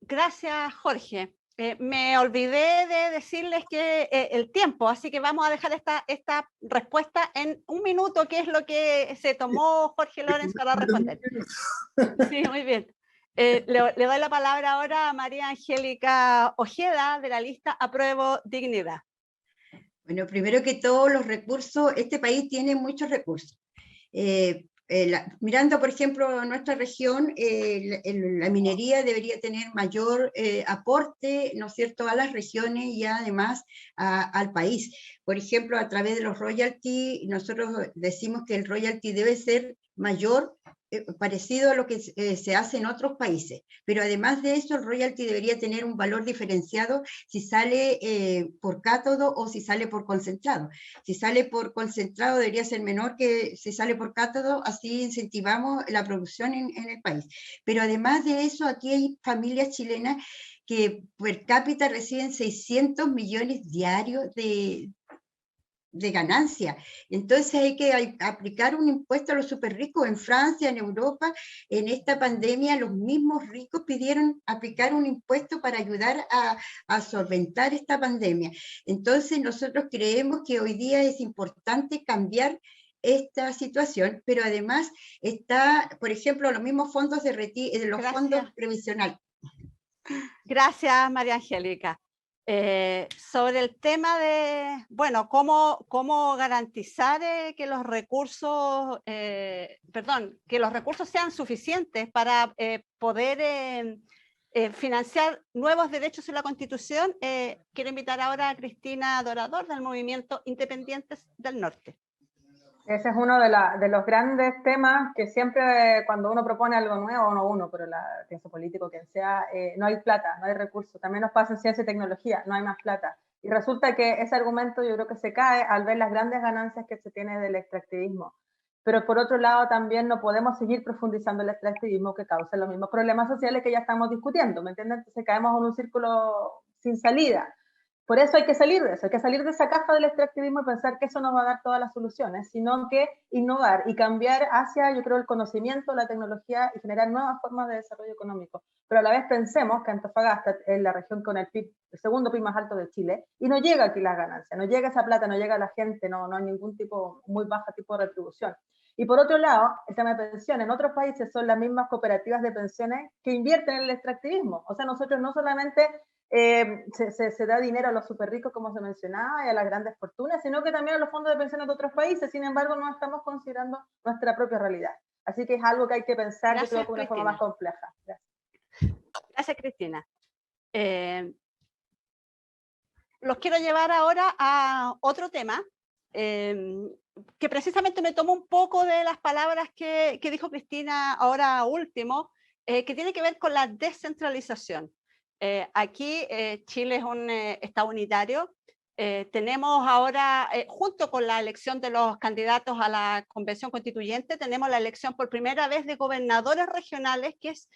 Gracias, Jorge. Me olvidé de decirles que el tiempo, así que vamos a dejar esta respuesta en 1 minuto, que es lo que se tomó Jorge Lorenz para responder. Sí, muy bien. Le doy la palabra ahora a María Angélica Ojeda, de la lista Apruebo Dignidad. Bueno, primero que todo, los recursos, este país tiene muchos recursos. Mirando, por ejemplo, nuestra región, la minería debería tener mayor aporte, ¿no es cierto?, a las regiones y además al país. Por ejemplo, a través de los royalties, nosotros decimos que el royalty debe ser mayor, parecido a lo que se hace en otros países, pero además de eso el royalty debería tener un valor diferenciado si sale por cátodo o si sale por concentrado. Si sale por concentrado debería ser menor que si sale por cátodo, así incentivamos la producción en el país. Pero además de eso, aquí hay familias chilenas que per cápita reciben 600 millones diarios de ganancia. Entonces hay que aplicar un impuesto a los súper ricos. En Francia, en Europa, en esta pandemia, los mismos ricos pidieron aplicar un impuesto para ayudar a solventar esta pandemia. Entonces nosotros creemos que hoy día es importante cambiar esta situación, pero además está, por ejemplo, los mismos fondos de retiro, los fondos previsionales. Gracias, María Angélica. Sobre el tema de, bueno, cómo garantizar que los recursos, que los recursos sean suficientes para poder financiar nuevos derechos en la Constitución, quiero invitar ahora a Cristina Dorador, del Movimiento Independientes del Norte. Ese es uno de los grandes temas que siempre cuando uno propone algo nuevo, no uno, pero la ciencia político, quien sea, no hay plata, no hay recursos. También nos pasa en ciencia y tecnología, no hay más plata. Y resulta que ese argumento yo creo que se cae al ver las grandes ganancias que se tiene del extractivismo. Pero por otro lado también no podemos seguir profundizando el extractivismo que causa los mismos problemas sociales que ya estamos discutiendo, ¿me entienden? Entonces caemos en un círculo sin salida. Por eso hay que salir de eso, hay que salir de esa caja del extractivismo y pensar que eso nos va a dar todas las soluciones, sino que innovar y cambiar hacia, yo creo, el conocimiento, la tecnología y generar nuevas formas de desarrollo económico. Pero a la vez pensemos que Antofagasta es la región con el PIB, el segundo PIB más alto de Chile, y no llega aquí las ganancias, no llega esa plata, no llega a la gente, no hay ningún tipo, muy baja tipo de retribución. Y por otro lado, el tema de pensiones, en otros países son las mismas cooperativas de pensiones que invierten en el extractivismo. O sea, nosotros no solamente se da dinero a los súper ricos, como se mencionaba, y a las grandes fortunas, sino que también a los fondos de pensiones de otros países. Sin embargo, no estamos considerando nuestra propia realidad. Así que es algo que hay que pensar, gracias, yo creo, de una forma más compleja. Gracias. Gracias, Cristina. Los quiero llevar ahora a otro tema, que precisamente me tomo un poco de las palabras que dijo Cristina ahora último, que tiene que ver con la descentralización. Aquí Chile es un Estado unitario. Tenemos ahora, junto con la elección de los candidatos a la Convención Constituyente, tenemos la elección por primera vez de gobernadores regionales, que es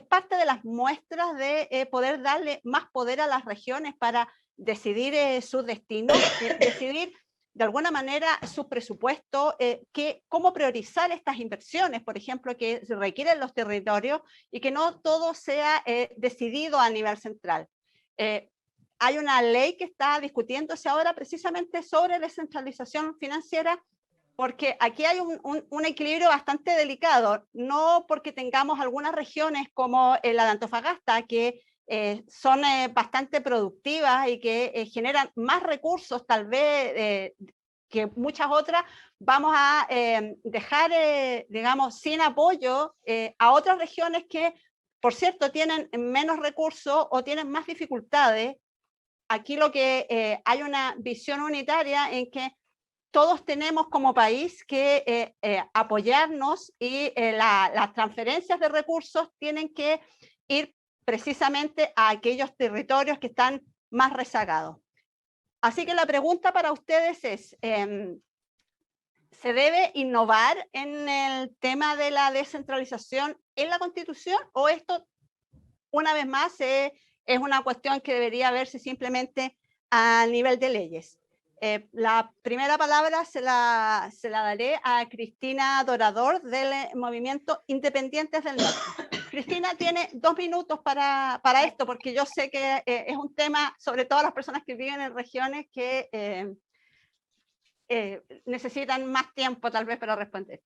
parte de las muestras de poder darle más poder a las regiones para decidir su destino, decidir de alguna manera su presupuesto, cómo priorizar estas inversiones, por ejemplo, que requieren los territorios y que no todo sea decidido a nivel central. Hay una ley que está discutiéndose ahora precisamente sobre descentralización financiera, porque aquí hay un equilibrio bastante delicado, no porque tengamos algunas regiones como la de Antofagasta, que son bastante productivas y que generan más recursos tal vez que muchas otras, vamos a dejar, digamos, sin apoyo a otras regiones que, por cierto, tienen menos recursos o tienen más dificultades. Aquí lo que hay una visión unitaria en que todos tenemos como país que apoyarnos y las transferencias de recursos tienen que ir precisamente a aquellos territorios que están más rezagados. Así que la pregunta para ustedes es, ¿se debe innovar en el tema de la descentralización en la Constitución o esto, una vez más, es una cuestión que debería verse simplemente a nivel de leyes? La primera palabra se la daré a Cristina Dorador, del Movimiento Independientes del Norte. Cristina tiene 2 minutos para esto, porque yo sé que es un tema, sobre todo las personas que viven en regiones que necesitan más tiempo tal vez para responder.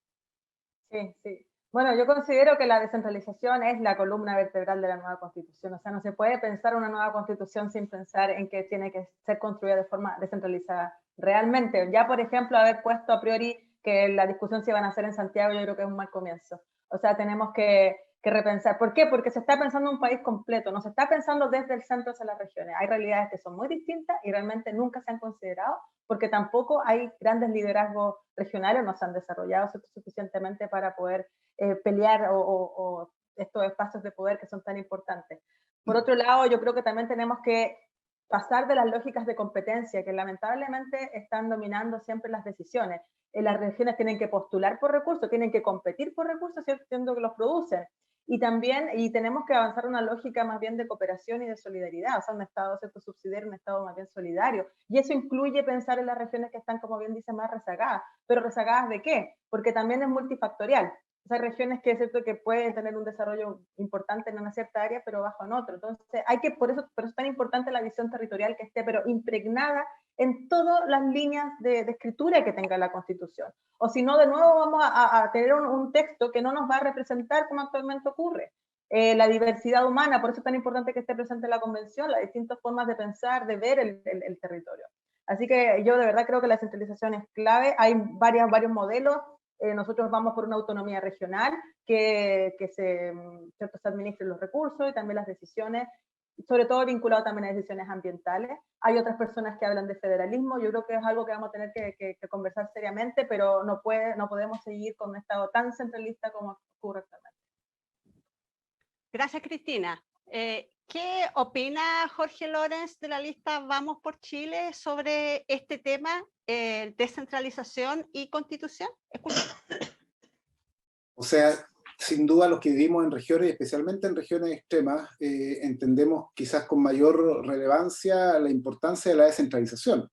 Sí, sí. Bueno, yo considero que la descentralización es la columna vertebral de la nueva Constitución. O sea, no se puede pensar una nueva Constitución sin pensar en que tiene que ser construida de forma descentralizada. Realmente, ya por ejemplo, haber puesto a priori que la discusión se iban a hacer en Santiago, yo creo que es un mal comienzo. O sea, tenemos que repensar. ¿Por qué? Porque se está pensando en un país completo, no se está pensando desde el centro hacia las regiones. Hay realidades que son muy distintas y realmente nunca se han considerado, porque tampoco hay grandes liderazgos regionales, no se han desarrollado suficientemente para poder pelear o estos espacios de poder que son tan importantes. Por otro lado, yo creo que también tenemos que pasar de las lógicas de competencia que lamentablemente están dominando siempre las decisiones. Las regiones tienen que postular por recursos, tienen que competir por recursos, siendo que los producen. Y también tenemos que avanzar una lógica más bien de cooperación y de solidaridad, o sea, un Estado subsidiario, un Estado más bien solidario. Y eso incluye pensar en las regiones que están, como bien dice, más rezagadas. ¿Pero rezagadas de qué? Porque también es multifactorial. O sea, hay regiones que es cierto que pueden tener un desarrollo importante en una cierta área, pero bajo en otro. Entonces, por eso es tan importante la visión territorial que esté, pero impregnada en todas las líneas de escritura que tenga la Constitución. O si no, de nuevo vamos a tener un texto que no nos va a representar como actualmente ocurre. La diversidad humana, por eso es tan importante que esté presente en la Convención, las distintas formas de pensar, de ver el territorio. Así que yo de verdad creo que la centralización es clave. Hay varios modelos. Nosotros vamos por una autonomía regional que se administren los recursos y también las decisiones, sobre todo vinculado también a decisiones ambientales. Hay otras personas que hablan de federalismo. Yo creo que es algo que vamos a tener que conversar seriamente, pero no podemos seguir con un Estado tan centralista como ocurre actualmente. Gracias, Cristina. ¿Qué opina Jorge Lorenz de la lista Vamos por Chile sobre este tema, descentralización y constitución? O sea, sin duda los que vivimos en regiones, especialmente en regiones extremas, entendemos quizás con mayor relevancia la importancia de la descentralización.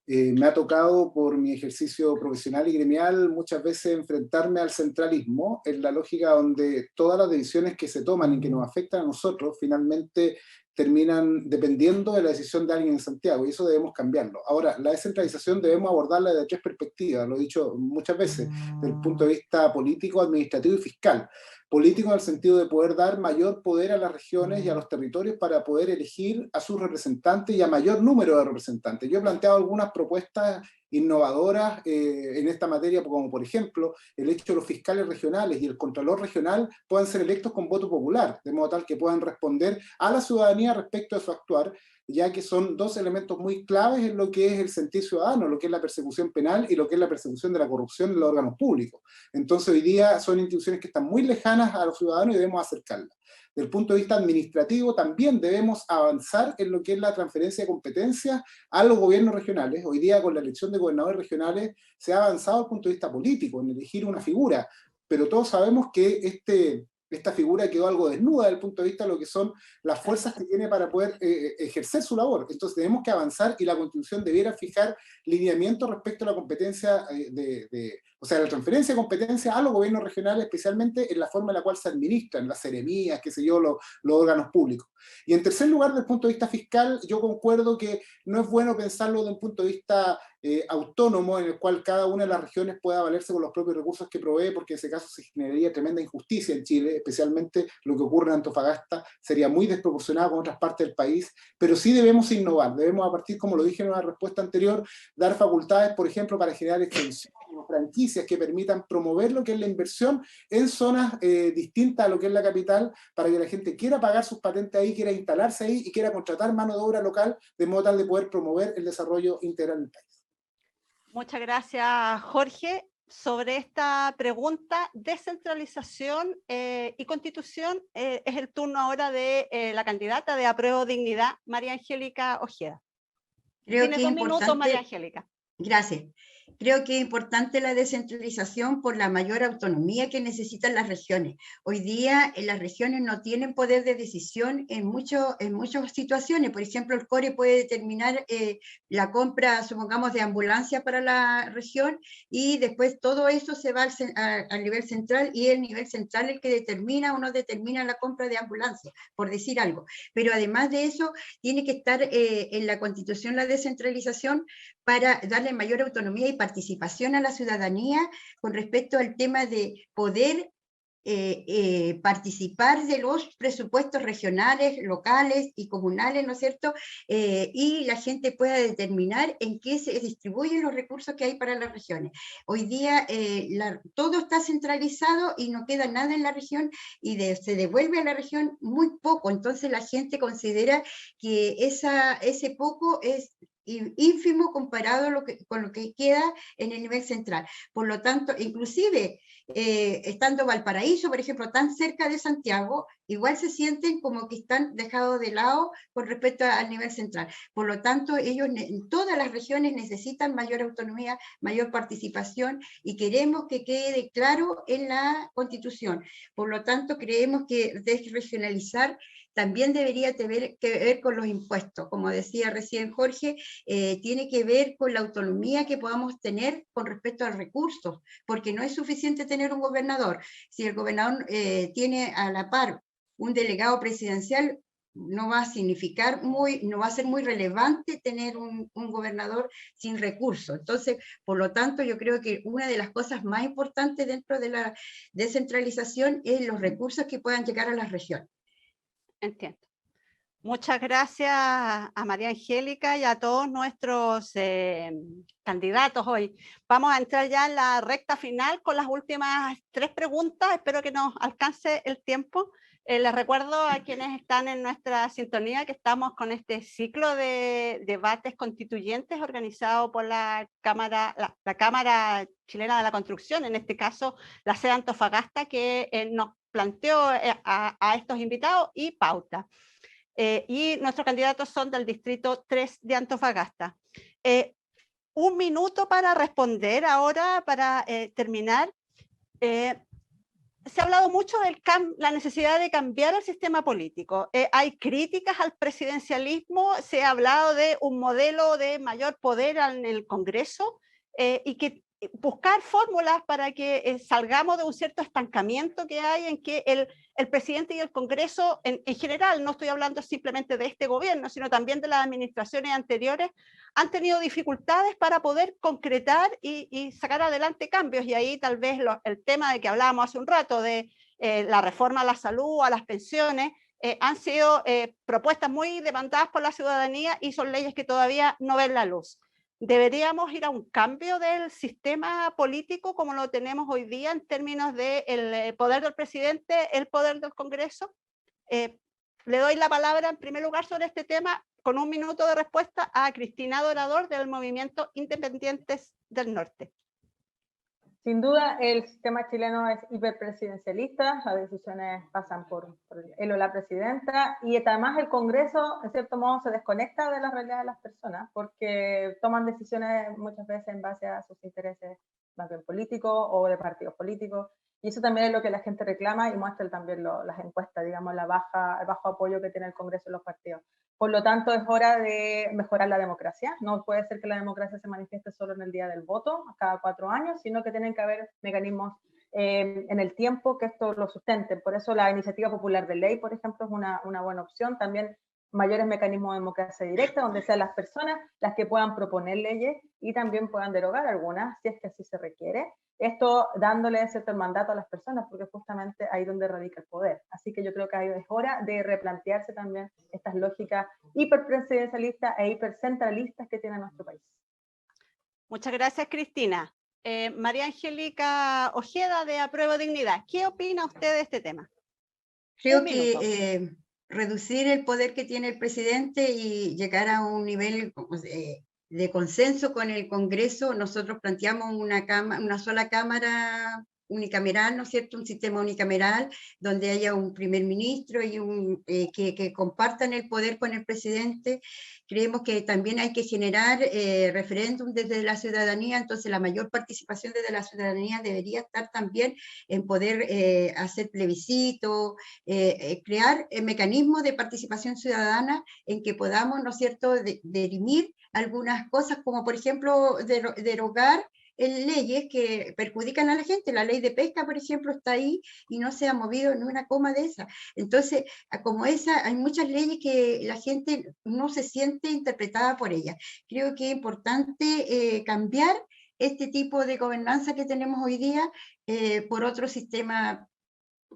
Me ha tocado por mi ejercicio profesional y gremial muchas veces enfrentarme al centralismo en la lógica donde todas las decisiones que se toman y que nos afectan a nosotros finalmente terminan dependiendo de la decisión de alguien en Santiago, y eso debemos cambiarlo. Ahora, la descentralización debemos abordarla desde 3 perspectivas, lo he dicho muchas veces, desde el punto de vista político, administrativo y fiscal. Político en el sentido de poder dar mayor poder a las regiones y a los territorios para poder elegir a sus representantes y a mayor número de representantes. Yo he planteado algunas propuestas innovadoras en esta materia, como por ejemplo el hecho de los fiscales regionales y el contralor regional puedan ser electos con voto popular, de modo tal que puedan responder a la ciudadanía respecto de su actuar, ya que son 2 elementos muy claves en lo que es el sentir ciudadano, lo que es la persecución penal y lo que es la persecución de la corrupción en los órganos públicos. Entonces hoy día son instituciones que están muy lejanas a los ciudadanos y debemos acercarlas. Desde el punto de vista administrativo también debemos avanzar en lo que es la transferencia de competencias a los gobiernos regionales. Hoy día con la elección de gobernadores regionales se ha avanzado desde el punto de vista político, en elegir una figura, pero todos sabemos que esta figura quedó algo desnuda desde el punto de vista de lo que son las fuerzas que tiene para poder ejercer su labor. Entonces tenemos que avanzar y la Constitución debiera fijar lineamientos respecto a la competencia o sea, la transferencia de competencia a los gobiernos regionales, especialmente en la forma en la cual se administran las seremías, qué sé yo, los órganos públicos. Y en tercer lugar, desde el punto de vista fiscal, yo concuerdo que no es bueno pensarlo desde un punto de vista autónomo, en el cual cada una de las regiones pueda valerse con los propios recursos que provee, porque en ese caso se generaría tremenda injusticia en Chile, especialmente lo que ocurre en Antofagasta, sería muy desproporcionado con otras partes del país, pero sí debemos innovar, debemos a partir, como lo dije en una respuesta anterior, dar facultades, por ejemplo, para generar extensiones o franquicias que permitan promover lo que es la inversión en zonas distintas a lo que es la capital, para que la gente quiera pagar sus patentes ahí, quiera instalarse ahí y quiera contratar mano de obra local, de modo tal de poder promover el desarrollo integral del país. Muchas gracias, Jorge. Sobre esta pregunta, descentralización y constitución, es el turno ahora de la candidata de Apruebo Dignidad, María Angélica Ojeda. Creo Tiene que 2 es minutos, importante, María Angélica. gracias. Creo que es importante la descentralización por la mayor autonomía que necesitan las regiones. Hoy día las regiones no tienen poder de decisión en muchas situaciones. Por ejemplo, el CORE puede determinar la compra, supongamos, de ambulancia para la región, y después todo eso se va al nivel central, y el nivel central el que determina o no determina la compra de ambulancia, por decir algo. Pero además de eso, tiene que estar en la Constitución la descentralización para darle mayor autonomía y participación a la ciudadanía con respecto al tema de poder participar de los presupuestos regionales, locales y comunales, ¿no es cierto? Y la gente pueda determinar en qué se distribuyen los recursos que hay para las regiones. Hoy día todo está centralizado y no queda nada en la región, y se devuelve a la región muy poco. Entonces la gente considera que ese poco es ínfimo comparado con lo que queda en el nivel central. Por lo tanto, inclusive estando Valparaíso, por ejemplo, tan cerca de Santiago, igual se sienten como que están dejados de lado con respecto al nivel central. Por lo tanto, ellos en todas las regiones necesitan mayor autonomía, mayor participación, y queremos que quede claro en la Constitución. Por lo tanto, creemos que desregionalizar también debería tener que ver con los impuestos. Como decía recién Jorge, tiene que ver con la autonomía que podamos tener con respecto a recursos, porque no es suficiente tener un gobernador. Si el gobernador tiene a la par un delegado presidencial, no va a ser muy relevante tener un gobernador sin recursos. Entonces, por lo tanto, yo creo que una de las cosas más importantes dentro de la descentralización es los recursos que puedan llegar a las regiones. Entiendo. Muchas gracias a María Angélica y a todos nuestros candidatos hoy. Vamos a entrar ya en la recta final con las últimas 3 preguntas. Espero que nos alcance el tiempo. Les recuerdo a quienes están en nuestra sintonía que estamos con este ciclo de debates constituyentes organizado por la Cámara Chilena de la Construcción, en este caso la sede Antofagasta, que nos planteó a estos invitados y pauta. Y nuestros candidatos son del distrito 3 de Antofagasta. 1 minuto para responder ahora, para terminar. Se ha hablado mucho de la necesidad de cambiar el sistema político. Hay críticas al presidencialismo, se ha hablado de un modelo de mayor poder en el Congreso y que buscar fórmulas para que salgamos de un cierto estancamiento que hay en que el presidente y el Congreso en general, no estoy hablando simplemente de este gobierno, sino también de las administraciones anteriores, han tenido dificultades para poder concretar y sacar adelante cambios. Y ahí tal vez el tema de que hablábamos hace un rato de la reforma a la salud, a las pensiones, han sido propuestas muy demandadas por la ciudadanía y son leyes que todavía no ven la luz. ¿Deberíamos ir a un cambio del sistema político como lo tenemos hoy día en términos del poder del presidente, el poder del Congreso? Le doy la palabra en primer lugar sobre este tema, con 1 minuto de respuesta, a Cristina Dorador del Movimiento Independientes del Norte. Sin duda, el sistema chileno es hiperpresidencialista, las decisiones pasan por él o la presidenta, y además el Congreso, en cierto modo, se desconecta de la realidad de las personas, porque toman decisiones muchas veces en base a sus intereses más bien políticos o de partidos políticos, y eso también es lo que la gente reclama y muestra también las encuestas, digamos, el bajo apoyo que tiene el Congreso en los partidos. Por lo tanto, es hora de mejorar la democracia. No puede ser que la democracia se manifieste solo en el día del voto, cada 4 años, sino que tienen que haber mecanismos en el tiempo que esto lo sustenten. Por eso la iniciativa popular de ley, por ejemplo, es una buena opción. También mayores mecanismos de democracia directa, donde sean las personas las que puedan proponer leyes y también puedan derogar algunas, si es que así se requiere. Esto dándole cierto mandato a las personas, porque justamente ahí donde radica el poder. Así que yo creo que ahí es hora de replantearse también estas lógicas hiperpresidencialistas e hipercentralistas que tiene nuestro país. Muchas gracias, Cristina. María Angélica Ojeda, de Apruebo Dignidad. ¿Qué opina usted de este tema? Creo que reducir el poder que tiene el presidente y llegar a un nivel de consenso con el Congreso. Nosotros planteamos una sola cámara unicameral, ¿no es cierto?, un sistema unicameral donde haya un primer ministro y que compartan el poder con el presidente. Creemos que también hay que generar referéndum desde la ciudadanía, entonces la mayor participación desde la ciudadanía debería estar también en poder hacer plebiscito, crear mecanismos de participación ciudadana en que podamos, ¿no es cierto?, dirimir algunas cosas, como por ejemplo derogar leyes que perjudican a la gente. La ley de pesca, por ejemplo, está ahí y no se ha movido ni una coma de esa. Entonces, como esa, hay muchas leyes que la gente no se siente interpretada por ellas. Creo que es importante cambiar este tipo de gobernanza que tenemos hoy día por otro sistema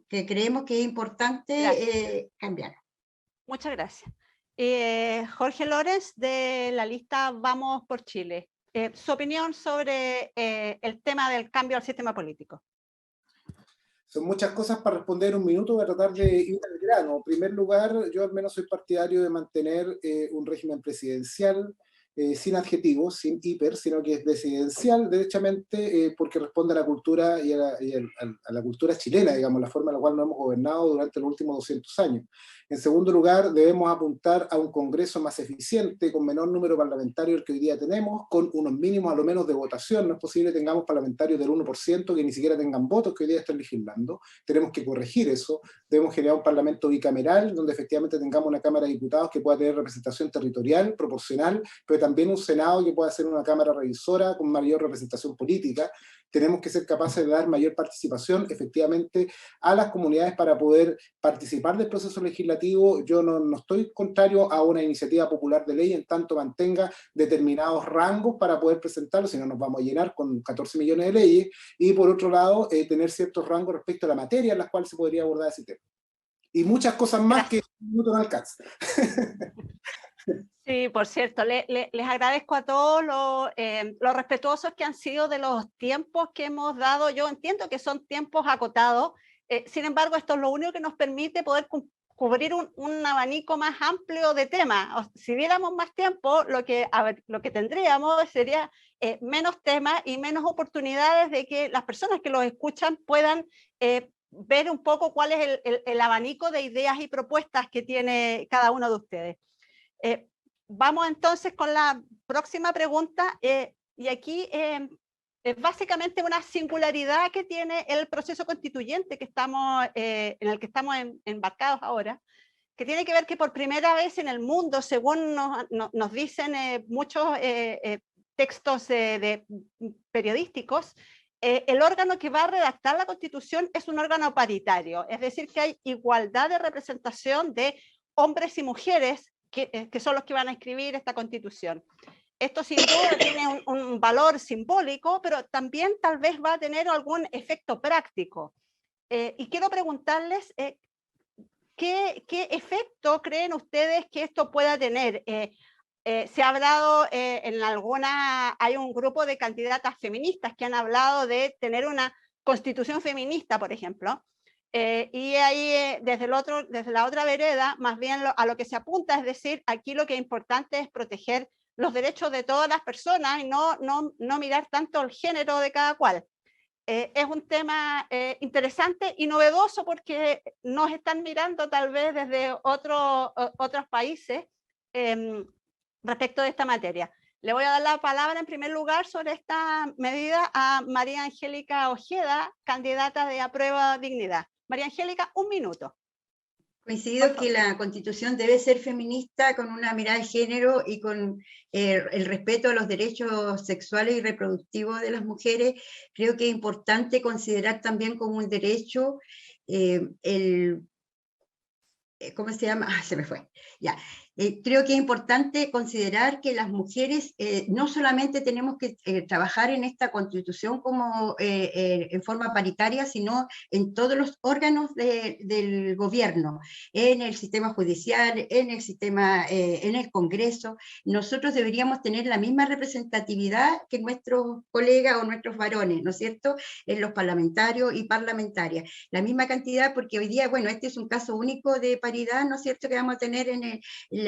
que creemos que es importante cambiar. Muchas gracias. Jorge Lorenz, de la lista Vamos por Chile. Su opinión sobre el tema del cambio al sistema político. Son muchas cosas para responder en un minuto, voy a tratar de ir al grano. En primer lugar, yo al menos soy partidario de mantener un régimen presidencial, sin adjetivos, sin hiper, sino que es presidencial, derechamente, porque responde a la cultura y a la cultura chilena, digamos, la forma en la cual nos hemos gobernado durante los últimos 200 años. En segundo lugar, debemos apuntar a un Congreso más eficiente, con menor número parlamentario del que hoy día tenemos, con unos mínimos a lo menos de votación. No es posible que tengamos parlamentarios del 1% que ni siquiera tengan votos, que hoy día están legislando. Tenemos que corregir eso. Debemos generar un parlamento bicameral, donde efectivamente tengamos una Cámara de Diputados que pueda tener representación territorial, proporcional, pero también un Senado que pueda ser una Cámara revisora con mayor representación política. Tenemos que ser capaces de dar mayor participación efectivamente a las comunidades para poder participar del proceso legislativo. Yo no estoy contrario a una iniciativa popular de ley en tanto mantenga determinados rangos para poder presentarlo, si no nos vamos a llenar con 14 millones de leyes, y por otro lado tener ciertos rangos respecto a la materia en las cuales se podría abordar ese tema. Y muchas cosas más que un minuto no alcanza. Sí, por cierto, les agradezco a todos los respetuosos que han sido de los tiempos que hemos dado. Yo entiendo que son tiempos acotados, sin embargo, esto es lo único que nos permite poder cubrir un abanico más amplio de temas. Si diéramos más tiempo, lo que tendríamos sería menos temas y menos oportunidades de que las personas que los escuchan puedan ver un poco cuál es el abanico de ideas y propuestas que tiene cada uno de ustedes. Vamos entonces con la próxima pregunta, y aquí es básicamente una singularidad que tiene el proceso constituyente que en el que estamos embarcados ahora, que tiene que ver que por primera vez en el mundo, según nos dicen muchos textos periodísticos, el órgano que va a redactar la Constitución es un órgano paritario, es decir, que hay igualdad de representación de hombres y mujeres que son los que van a escribir esta Constitución. Esto sin duda tiene un valor simbólico, pero también tal vez va a tener algún efecto práctico. Y quiero preguntarles, ¿qué efecto creen ustedes que esto pueda tener? Se ha hablado hay un grupo de candidatas feministas que han hablado de tener una constitución feminista, por ejemplo. Y ahí desde la otra vereda, más bien a lo que se apunta es decir, aquí lo que es importante es proteger los derechos de todas las personas y no mirar tanto el género de cada cual. Es un tema interesante y novedoso porque nos están mirando tal vez desde otros países respecto de esta materia. Le voy a dar la palabra en primer lugar sobre esta medida a María Angélica Ojeda, candidata de Aprueba Dignidad. María Angélica, un minuto. Coincido que la Constitución debe ser feminista con una mirada de género y con el respeto a los derechos sexuales y reproductivos de las mujeres. Creo que es importante considerar también como un derecho ¿cómo se llama? Se me fue. Ya. Creo que es importante considerar que las mujeres no solamente tenemos que trabajar en esta Constitución como en forma paritaria, sino en todos los órganos del gobierno, en el sistema judicial, en el sistema, en el Congreso. Nosotros deberíamos tener la misma representatividad que nuestros colegas o nuestros varones, ¿no es cierto?, en los parlamentarios y parlamentarias. La misma cantidad, porque hoy día, bueno, este es un caso único de paridad, ¿no es cierto?, que vamos a tener en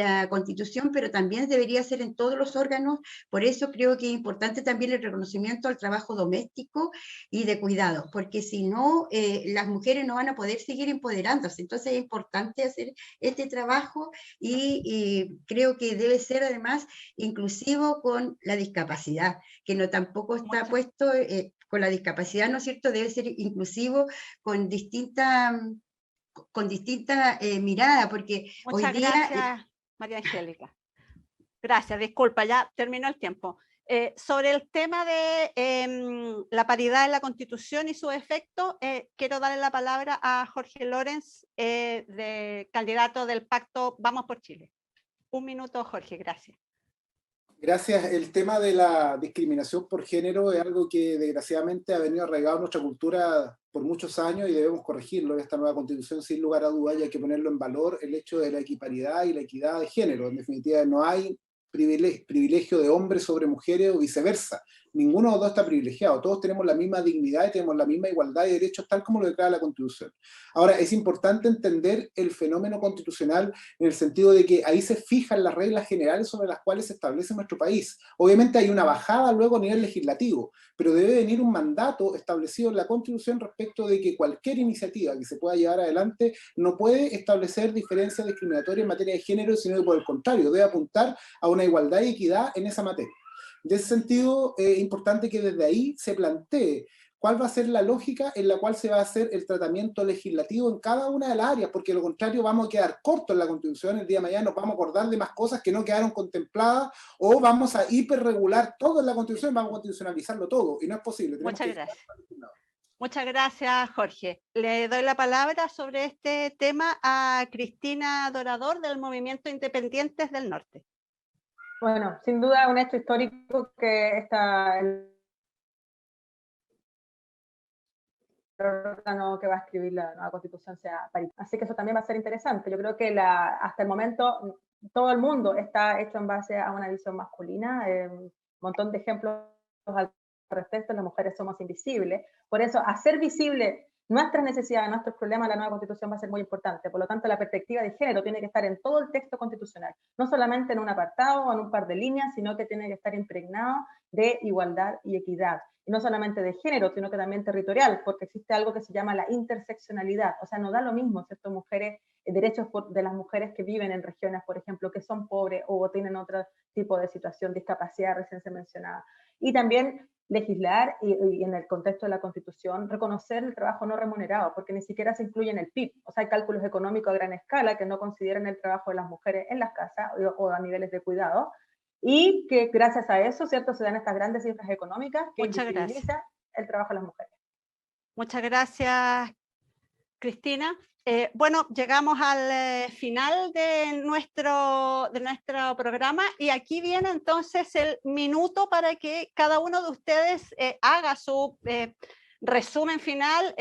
la Constitución, pero también debería ser en todos los órganos. Por eso creo que es importante también el reconocimiento al trabajo doméstico y de cuidado, porque si no, las mujeres no van a poder seguir empoderándose. Entonces es importante hacer este trabajo y creo que debe ser además inclusivo con la discapacidad, que no tampoco está puesto con la discapacidad, ¿no es cierto? Debe ser inclusivo con distinta mirada, porque hoy Muchas día... gracias, María Angélica. Gracias, disculpa, ya terminó el tiempo. Sobre el tema de la paridad en la Constitución y sus efectos, quiero darle la palabra a Jorge Lorenz, candidato del Pacto Vamos por Chile. Un minuto, Jorge, gracias. Gracias. El tema de la discriminación por género es algo que desgraciadamente ha venido arraigado en nuestra cultura por muchos años y debemos corregirlo en esta nueva Constitución sin lugar a dudas, y hay que ponerlo en valor el hecho de la equiparidad y la equidad de género. En definitiva, no hay privilegio de hombres sobre mujeres o viceversa. Ninguno de los dos está privilegiado. Todos tenemos la misma dignidad y tenemos la misma igualdad de derechos tal como lo declara la Constitución. Ahora, es importante entender el fenómeno constitucional en el sentido de que ahí se fijan las reglas generales sobre las cuales se establece nuestro país. Obviamente hay una bajada luego a nivel legislativo, pero debe venir un mandato establecido en la Constitución respecto de que cualquier iniciativa que se pueda llevar adelante no puede establecer diferencias discriminatorias en materia de género, sino que por el contrario, debe apuntar a una igualdad y equidad en esa materia. De ese sentido, es importante que desde ahí se plantee cuál va a ser la lógica en la cual se va a hacer el tratamiento legislativo en cada una de las áreas, porque de lo contrario vamos a quedar cortos en la Constitución, el día de mañana nos vamos a acordar de más cosas que no quedaron contempladas, o vamos a hiperregular todo en la Constitución, vamos a constitucionalizarlo todo, y no es posible. Muchas gracias. Muchas gracias, Jorge. Le doy la palabra sobre este tema a Cristina Dorador, del Movimiento Independientes del Norte. Bueno, sin duda un hecho histórico que el órgano que va a escribir la nueva Constitución sea paritario. Así que eso también va a ser interesante. Yo creo que hasta el momento todo el mundo está hecho en base a una visión masculina. Un montón de ejemplos al respecto, las mujeres somos invisibles. Por eso, hacer visible nuestras necesidades, nuestros problemas, la nueva Constitución va a ser muy importante. Por lo tanto, la perspectiva de género tiene que estar en todo el texto constitucional, no solamente en un apartado o en un par de líneas, sino que tiene que estar impregnado de igualdad y equidad. Y no solamente de género, sino que también territorial, porque existe algo que se llama la interseccionalidad. O sea, no da lo mismo, ¿cierto? Mujeres, derechos de las mujeres que viven en regiones, por ejemplo, que son pobres o tienen otro tipo de situación, discapacidad, recién se mencionaba. Y también legislar y en el contexto de la Constitución reconocer el trabajo no remunerado, porque ni siquiera se incluye en el PIB. O sea, hay cálculos económicos a gran escala que no consideran el trabajo de las mujeres en las casas o a niveles de cuidado, y que gracias a eso, ¿cierto?, se dan estas grandes cifras económicas que invisibilizan el trabajo de las mujeres. Muchas gracias, Cristina. Bueno, llegamos al final de nuestro programa y aquí viene entonces el minuto para que cada uno de ustedes haga su resumen final,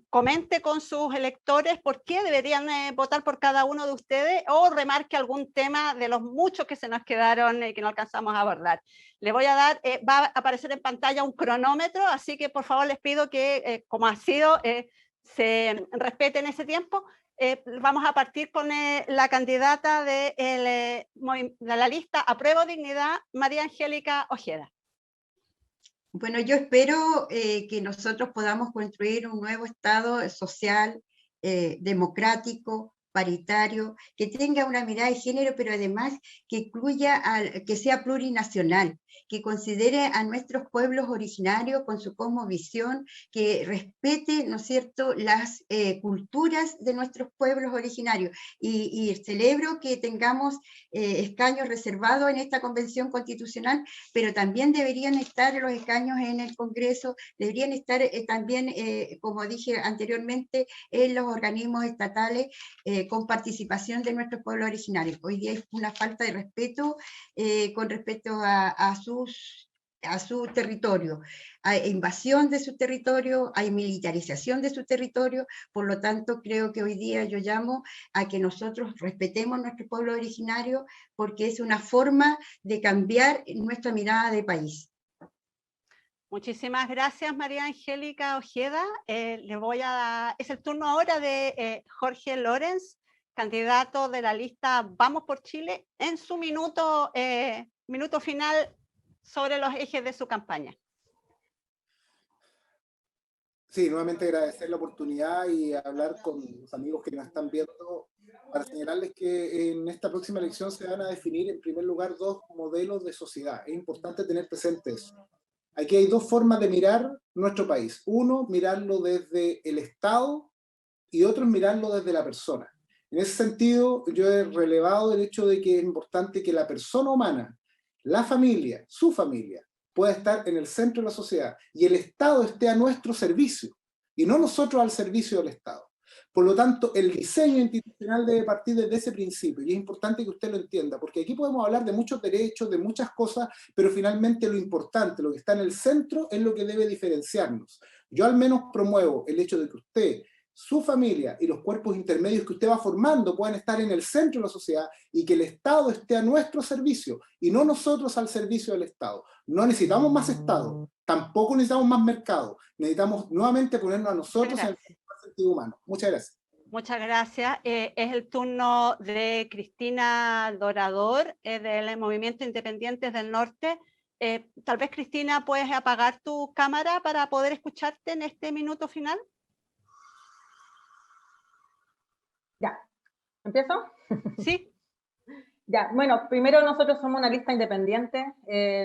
comente con sus electores por qué deberían votar por cada uno de ustedes o remarque algún tema de los muchos que se nos quedaron y que no alcanzamos a abordar. Le voy a dar, va a aparecer en pantalla un cronómetro, así que por favor les pido que, como ha sido, se respeten ese tiempo. Vamos a partir con la candidata de la lista Apruebo Dignidad, María Angélica Ojeda. Bueno, yo espero que nosotros podamos construir un nuevo Estado social, democrático, paritario, que tenga una mirada de género, pero además que incluya, que sea plurinacional, que considere a nuestros pueblos originarios con su cosmovisión, que respete, ¿no es cierto?, las culturas de nuestros pueblos originarios. Y celebro que tengamos escaños reservados en esta convención constitucional, pero también deberían estar los escaños en el Congreso, deberían estar también, como dije anteriormente, en los organismos estatales, con participación de nuestros pueblos originarios. Hoy día hay una falta de respeto con respecto a su territorio. Hay invasión de su territorio, hay militarización de su territorio, por lo tanto creo que hoy día yo llamo a que nosotros respetemos nuestro pueblo originario porque es una forma de cambiar nuestra mirada de país. Muchísimas gracias, María Angélica Ojeda. Es el turno ahora de Jorge Lorenz, candidato de la lista Vamos por Chile, en su minuto final sobre los ejes de su campaña. Sí, nuevamente agradecer la oportunidad y hablar con los amigos que nos están viendo para señalarles que en esta próxima elección se van a definir en primer lugar 2 modelos de sociedad. Es importante tener presente eso. Aquí hay 2 formas de mirar nuestro país. Uno, mirarlo desde el Estado y otro es mirarlo desde la persona. En ese sentido, yo he relevado el hecho de que es importante que la persona humana, la familia, su familia, pueda estar en el centro de la sociedad y el Estado esté a nuestro servicio y no nosotros al servicio del Estado. Por lo tanto, el diseño institucional debe partir desde ese principio y es importante que usted lo entienda, porque aquí podemos hablar de muchos derechos, de muchas cosas, pero finalmente lo importante, lo que está en el centro, es lo que debe diferenciarnos. Yo al menos promuevo el hecho de que usted, su familia y los cuerpos intermedios que usted va formando puedan estar en el centro de la sociedad y que el Estado esté a nuestro servicio y no nosotros al servicio del Estado. No necesitamos más Estado, tampoco necesitamos más mercado, necesitamos nuevamente ponernos a nosotros en el sentido humano. Muchas gracias. Muchas gracias. Es el turno de Cristina Dorador, del Movimiento Independientes del Norte. Tal vez, Cristina, puedes apagar tu cámara para poder escucharte en este minuto final. Ya, ¿empiezo? Sí. Ya, bueno, primero nosotros somos una lista independiente,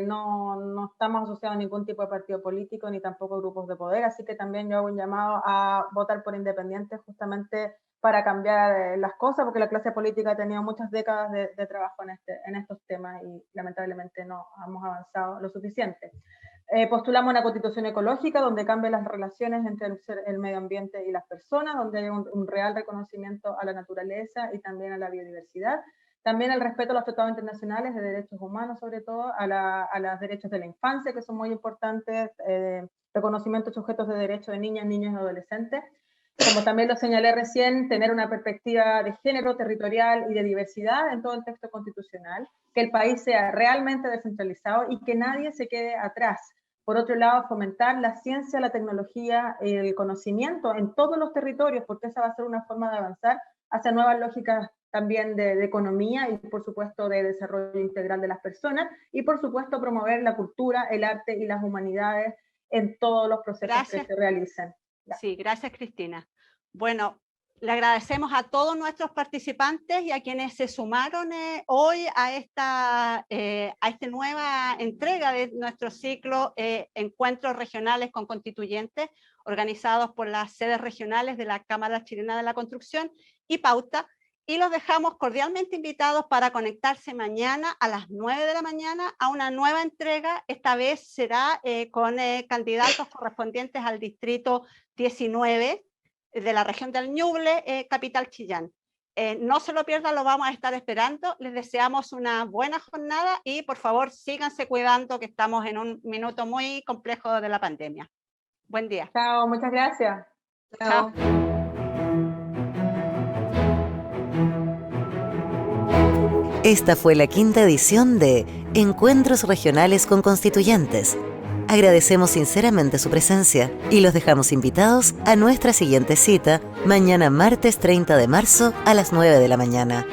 no estamos asociados a ningún tipo de partido político ni tampoco grupos de poder, así que también yo hago un llamado a votar por independientes justamente para cambiar las cosas, porque la clase política ha tenido muchas décadas de trabajo en estos temas y lamentablemente no hemos avanzado lo suficiente. Postulamos una constitución ecológica donde cambien las relaciones entre el medio ambiente y las personas, donde haya un real reconocimiento a la naturaleza y también a la biodiversidad. También el respeto a los tratados internacionales de derechos humanos, sobre todo, a los derechos de la infancia, que son muy importantes, reconocimiento de sujetos de derechos de niñas, niños y adolescentes. Como también lo señalé recién, tener una perspectiva de género, territorial y de diversidad en todo el texto constitucional, que el país sea realmente descentralizado y que nadie se quede atrás. Por otro lado, fomentar la ciencia, la tecnología, el conocimiento en todos los territorios, porque esa va a ser una forma de avanzar hacia nuevas lógicas también de economía y por supuesto de desarrollo integral de las personas y por supuesto promover la cultura, el arte y las humanidades en todos los procesos que se realicen. Ya. Sí, gracias Cristina. Bueno, le agradecemos a todos nuestros participantes y a quienes se sumaron hoy a esta nueva entrega de nuestro ciclo Encuentros Regionales con Constituyentes, organizados por las sedes regionales de la Cámara Chilena de la Construcción y Pauta, y los dejamos cordialmente invitados para conectarse mañana a las 9 de la mañana a una nueva entrega. Esta vez será con candidatos correspondientes al distrito 19 de la región del Ñuble, capital Chillán. No se lo pierdan, lo vamos a estar esperando. Les deseamos una buena jornada y por favor síganse cuidando, que estamos en un minuto muy complejo de la pandemia. Buen día. Chao, muchas gracias. Chao. Esta fue la 5ª edición de Encuentros Regionales con Constituyentes. Agradecemos sinceramente su presencia y los dejamos invitados a nuestra siguiente cita mañana martes 30 de marzo a las 9 de la mañana.